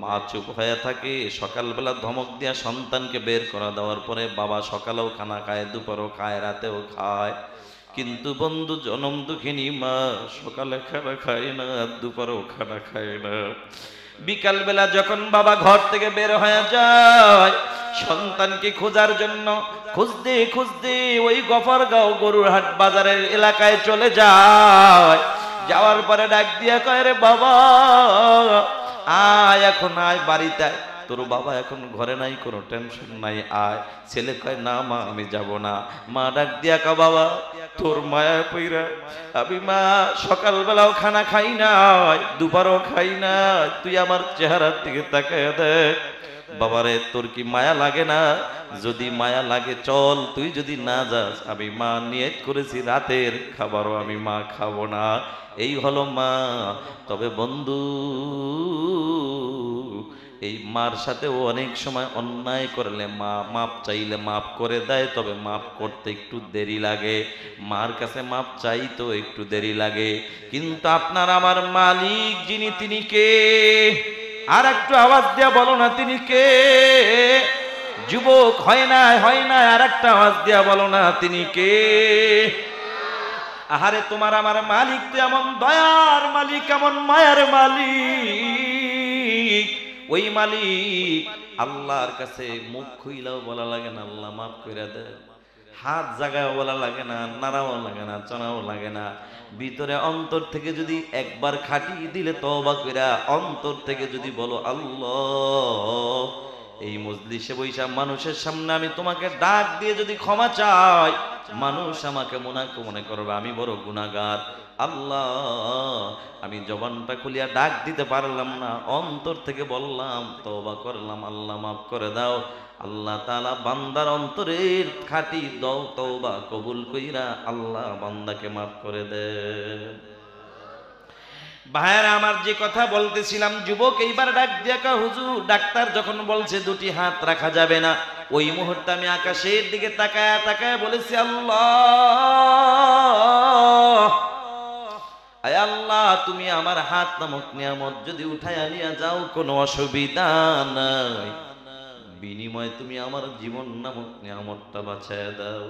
মা চুপ হয়ে থাকে। সকালবেলা ধমক দিয়া সন্তানকে বের করে দেওয়ার পরে বাবা সকালেও খানা খায়, দুপুরেও খায়, রাতেও খায়, কিন্তু বন্ধু জনম দুঃখিনী মা সকালে খানা খায় না, দুপুরেও খানা খায় না। বিকাল বেলা যখন বাবা ঘর থেকে বের হয়ে যায়, সন্তানকে খোঁজার জন্য খুঁজতে খুঁজতে ওই গফরগাঁও গরুরহাট বাজারের এলাকায় চলে যায়। যাওয়ার পরে ডাক দিয়া কয়, রে বাবা আয়, এখন আয় বাড়িতে আয়, তোর বাবা এখন ঘরে নাই, কোনো টেনশন নাই, আয়। ছেলে কয়, না মা আমি যাব না। মা ডাক দিয়া কয়, বাবা তোর মায়া পইরা আমি মা সকালবেলাও খানা খাই না, দুপুরও খাই না, তুই আমার চেহারার দিকে তাকায় দেখ। বাবারে তোর কি মায়া লাগে না? যদি মায়া লাগে চল, তুই যদি না যাস আমি মা নিয়ত করেছি রাতের খাবারও আমি মা খাবো না। এই হলো মা। তবে বন্ধু এই মার সাথেও অনেক সময় অন্যায় করলে মা মাপ চাইলে মাপ করে দেয়, তবে মাপ করতে একটু দেরি লাগে, মার কাছে মাপ চাইতো একটু দেরি লাগে। কিন্তু আপনার আমার মালিক যিনি, তিনি কে? আর একটু আওয়াজ দিয়া বলো না, তিনি কে? যুবক হয় না হয় না, আর একটা আওয়াজ দিয়া বলো না, তিনি কে? আহারে তোমার আমার মালিক তো এমন দয়ার মালিক, এমন মায়ার মালিক, ওই মালিক আল্লাহর কাছে মুখ খুইলাও বলা লাগে না আল্লাহ মাফ কইরা দে, হাত জাগাও বলা লাগে না, নাড়াও লাগে না, চড়াও লাগে না, ভিতরে অন্তর থেকে যদি একবার খাটিয়ে দিলে তওবা কইরা অন্তর থেকে যদি বলো আল্লাহ এই মজলিসে বৈশা মানুষের সামনে আমি তোমাকে ডাক দিয়ে যদি ক্ষমা চাই, মানুষ আমাকে মনে করবে আমি বড় গুনাহগার। আল্লাহ আমি জবানটা খুলিয়া ডাক দিতে পারলাম না, অন্তর থেকে বললাম, তওবা করলাম, আল্লাহ মাফ করে দাও। আল্লাহ তাআলা বান্দার অন্তরের খাঁটি তওবা কবুল কইরা আল্লাহ বান্দাকে মাফ করে দেন। ভাইরা আমার, যে কথা বলতেছিলাম, যুবক এইবার ডাক দিয়া কয়, হুজুর ডাক্তার যখন বলছে দুটি হাত রাখা যাবে না, ওই মুহূর্তে আমি আকাশের দিকে তাকায়া তাকায়া বলেছি, আল্লাহ আয় আল্লাহ তুমি আমার হাত নামক নিয়ামত যদি উঠায় নিয়ে যাও কোনো অসুবিধা নাই, বিনিময়ে তুমি আমার জীবন নামক নিয়ামতটা বাঁচায় দাও।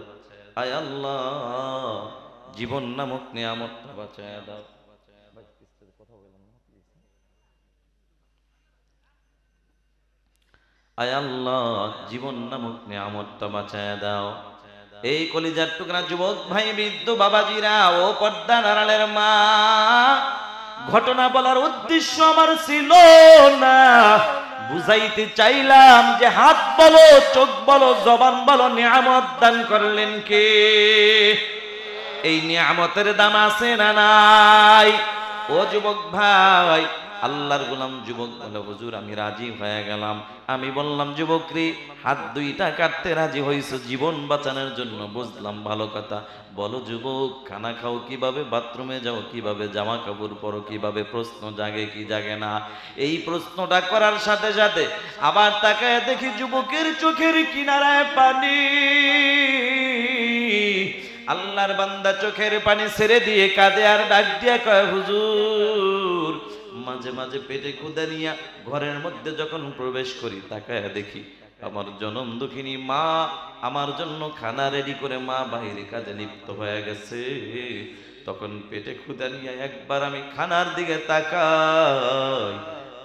আয় আল্লাহ জীবন নামক নিয়ামতটা বাঁচায় দাও। আয় আল্লাহ জীবন নামক নিয়ামতটা বাঁচায় দাও। এই কলিজার টুকরা যুবক ভাই, বৃদ্ধ বাবাজিরা, ও পর্দার আড়ালের মা, ঘটনা বলার উদ্দেশ্য আমার ছিল না, বুঝাইতে চাইলাম যে হাত বলো, চোখ বলো, জবান বলো, নিয়ামত দান করলেন কে? এই নিয়ামতের দাম আছে না নাই? ও যুবক ভাই, আল্লাহর গোলাম যুবক বলে, হুজুর আমি রাজি হয়ে গেলাম। আমি বললাম, যুবক রে, হাত দুইটা কাটতে রাজি হইছো জীবন বাঁচানোর জন্য, বুঝলাম, ভালো কথা। বলো যুবক, খানা খাও কিভাবে, বাথরুমে যাও কিভাবে, জামা কাপড় পরো কিভাবে? প্রশ্ন জাগে কি জাগে না? এই প্রশ্নটা করার সাথে সাথে আবার তাকায় দেখি যুবকের চোখের কিনারায় পানি। আল্লাহর বান্দা চোখের পানি ছেড়ে দিয়ে কাঁদে আর ডাক দিয়া কয়, হুজুর, মাঝে মাঝে পেটে ক্ষুধা নিয়া ঘরের মধ্যে যখন প্রবেশ করি, তাকায় দেখি আমার জনম দুঃখিনী মা আমার জন্য খানা রেডি করে মা বাইরে কাজে লিপ্ত হয়ে গেছে। তখন পেটে ক্ষুধা নিয়ে একবার আমি খানার দিকে তাকাই,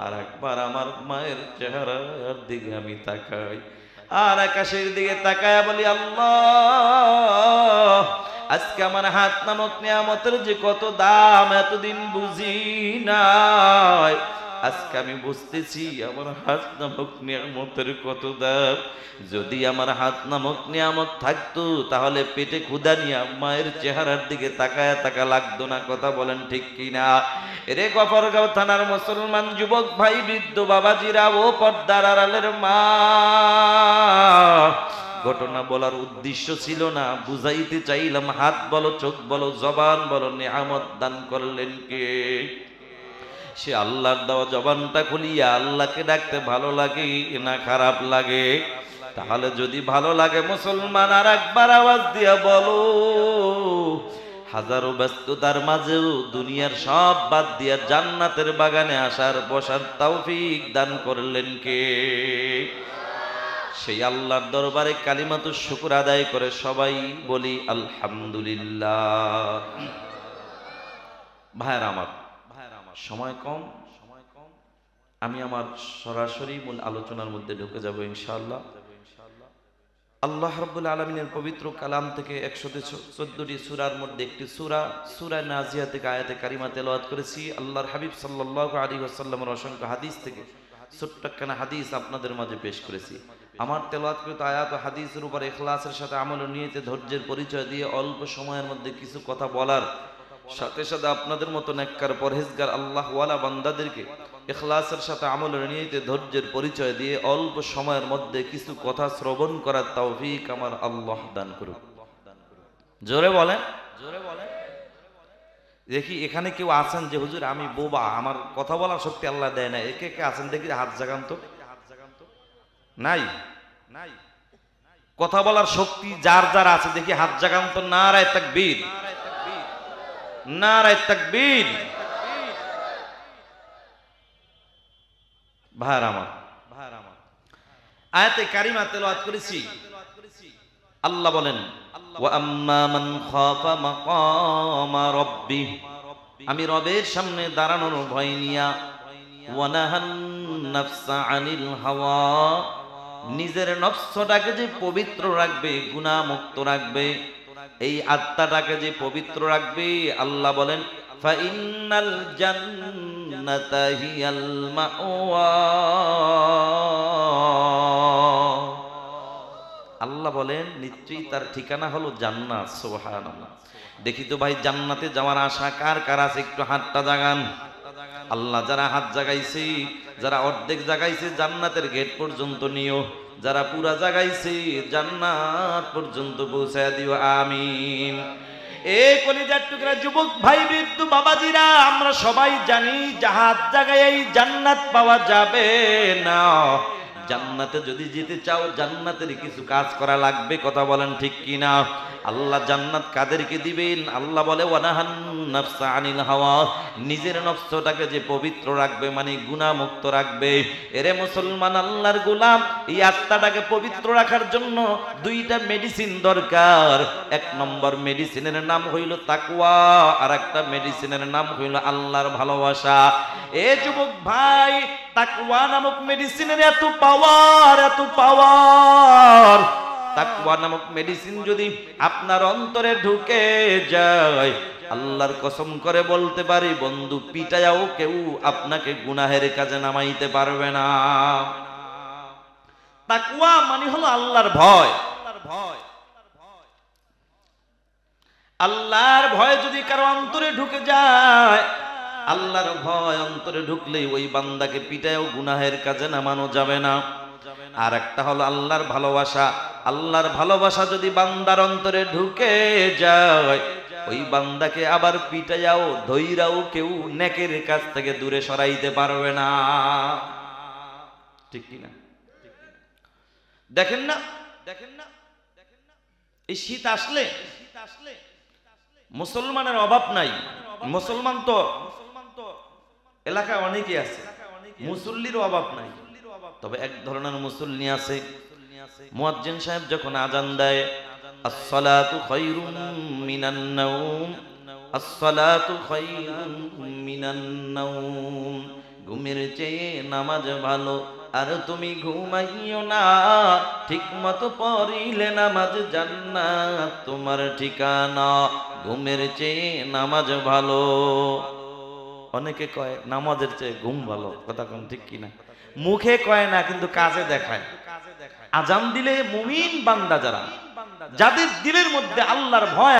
আর একবার আমার মায়ের চেহারার দিকে আমি তাকাই, আর আকাশের দিকে তাকায় বলি, আল্লাহ, আজকে আমার হাত নামক নিয়ামতের যে কত দাম এতদিন বুঝি নাই, আজকে আমি বুঝতেছি আমার হাত নামক নিয়ামতের কত দাম। যদি আমার হাত নামক নিয়ামত থাকতো তাহলে পেটে ক্ষুধা নিয়ে মায়ের চেহারার দিকে তাকায় তাকা লাগতো না। কথা বলেন ঠিক কিনা? রে গফরগাঁও থানার মুসলমান যুবক ভাই, বৃদ্ধ বাবাজিরা, ও পর্দার আড়ালের মা, ঘটনা বলার উদ্দেশ্য ছিল না, বুঝাইতে চাইলাম, হাত বলো, চোখ বলো, জবান বলো, নিয়ামত দান করলেন কে? সে আল্লাহর দেওয়া জবানটা খুলিয়া আল্লাহকে ডাকতে ভালো লাগে না খারাপ লাগে? তাহলে যদি ভালো লাগে মুসলমান, আর একবার আওয়াজ দিয়া বলো। হাজারো ব্যস্ততার মাঝেও দুনিয়ার সব বাদ দিয়া জান্নাতের বাগানে আসার বসার তৌফিক দান করলেন কে? সেই আল্লাহর দরবারে কালিমাতু শুকর আদায় করে সবাই বলি আলহামদুলিল্লাহ। ভাইরা আমার, সময় কম, আমি আমার সরাসরি মূল আলোচনার মধ্যে ঢুকে যাব ইনশাআল্লাহ। আল্লাহ রাব্বুল আলামিনের পবিত্র কালাম থেকে 114টি সূরার মধ্যে একটি সূরা, সূরা নাজিয়া থেকে আয়াতে কারিমা তেলাওয়াত করেছি। আল্লাহর হাবিব সাল্লাল্লাহু আলাইহি ওয়াসাল্লামের অসংখ্য হাদিস থেকে ছোট্ট একখানা হাদিস আপনাদের মাঝে পেশ করেছি। আমার তেলাওয়াতকৃত আয়াত ও হাদিসের উপর ইখলাসের সাথে আমল ও নিয়তে ধৈর্যের পরিচয় দিয়ে অল্প সময়ের মধ্যে কিছু কথা বলার সাথে সাথে আপনাদের মতো নেককার পরহেজগার আল্লাহওয়ালা বান্দাদেরকে ইখলাসের সাথে আমল ও নিয়তে ধৈর্যের পরিচয় দিয়ে অল্প সময়ের মধ্যে কিছু কথা শ্রবণ করার তৌফিক আমার আল্লাহ দান করুন। জোরে বলেন, জোরে বলেন। দেখি এখানে কেউ আছেন যে হুজুর আমি বোবা, আমার কথা বলার শক্তি আল্লাহ দেয় না, একে কে আছেন দেখি, হাত জাগান তো। নাই, নাই, কথা বলার শক্তি যার যার আছে দেখি হাত জাগান তো। নারায়ে তাকবীর, নারায়ে তাকবীর। ভাইরা আমার, আয়াতে কারিমা তেলাওয়াত করেছি। আল্লাহ বলেন, ওয়া আম্মা মান খাফা মাকামা রাব্বি, আমি রবের সামনে দাঁড়ানোর ভয় নিয়া, ওয়া নাহান নাফসা আনিল হাওয়া, নিজের নফসটাকে যে পবিত্র রাখবে, গুনাহ মুক্ত রাখবে, এই আত্মাটাকে যে পবিত্র রাখবে, আল্লাহ বলেন ফা ইন্নাল জান্নাতা হিয়াল মাওয়া। আল্লাহ বলেন নিশ্চয়ই তার ঠিকানা হলো জান্নাত। সুবহানাল্লাহ। দেখি তো ভাই, জান্নাতে যাওয়ার আশা কার কার আছে? একটু হাতটা জাগান। আল্লাহ যারা হাত জাগাইছে, যারা অর্ধেক জাগাইছে, জান্নাতের গেট পর্যন্ত নিও। যারা পুরা জাগাইছে, জান্নাত পর্যন্ত পৌঁছায় দিও, আমিন। এই কলিজার টুকরা যুবক ভাই, বৃদ্ধ বাবাজিরা, আমরা সবাই জানি জাহাজ জাগায় জান্নাত পাওয়া যাবে না। জান্নাতে যদি যেতে চাও, জান্নাতের কিছু কাজ করা লাগবে। কথা বলেন ঠিক কিনা? আল্লাহ জান্নাত কাদেরকে দিবেন? আল্লাহ বলে ওয়ানাহান নাফসা আনিল হাওয়া, নিজের নফসটাকে যে পবিত্র রাখবে, মানে গুনাহ মুক্ত রাখবে। এরে মুসলমান, আল্লাহর গোলাম, এই আত্মাটাকে পবিত্র রাখার জন্য দুইটা মেডিসিন দরকার। এক নম্বর মেডিসিনের নাম হইল তাকওয়া, আর একটা মেডিসিনের নাম হইল আল্লাহর ভালোবাসা। এ যুবক ভাই, তাকওয়া নামক মেডিসিনের এত পাওয়ার, এত পাওয়ার। তাকওয়া নামক মেডিসিন যদি আপনার অন্তরে ঢুকে যায়, আল্লাহর কসম করে বলতে পারি বন্ধু, পিটায়াও কেউ আপনাকে গুনাহের কাজে নামাইতে পারবে না। তাকওয়া মানে হলো আল্লাহর ভয়। আল্লাহর ভয় যদি কারো অন্তরে ঢুকে যায়, আল্লাহর ভয় অন্তরে ঢুকলেই ওই বান্দাকে পিটায়ও গুনাহের কাজে নামানো যাবে না। আর একটা হলো আল্লাহর ভালোবাসা। আল্লাহর ভালোবাসা যদি বান্দার অন্তরে ঢুকে যায়, ওই বান্দাকে আবার পিটাইয়াও ধইরাও কেউ নেকের কাছ থেকে দূরে সরাইতে পারবে না। ঠিক কিনা? দেখেন না, এই শীত আসলে মুসলমানের অভাব নাই। মুসলমান তো এলাকায় অনেকে আছে, মুসল্লির অভাব নাই। তবে এক ধরনের মুসল্লি আছে, মুয়াজ্জিন সাহেব যখন আজান দেয়, আসসালাতু খায়রুম মিনান নাওম, আসসালাতু খায়রুম মিনান নাওম, ঘুমের চেয়ে নামাজ ভালো, আর তুমি ঘুমাইও না, ঠিক মতো পড়িলে নামাজ জান্নাত তোমার ঠিকানা, ঘুমের চেয়ে নামাজ ভালো। অনেকে কয় নামাজের চেয়ে ঘুম ভালো, কথা কোন ঠিক কিনা? মুখে কয় না কিন্তু কাজে দেখায়। আজান দিলে মুমিন বান্দা যারা, যাদের দিলের মধ্যে আল্লাহর ভয়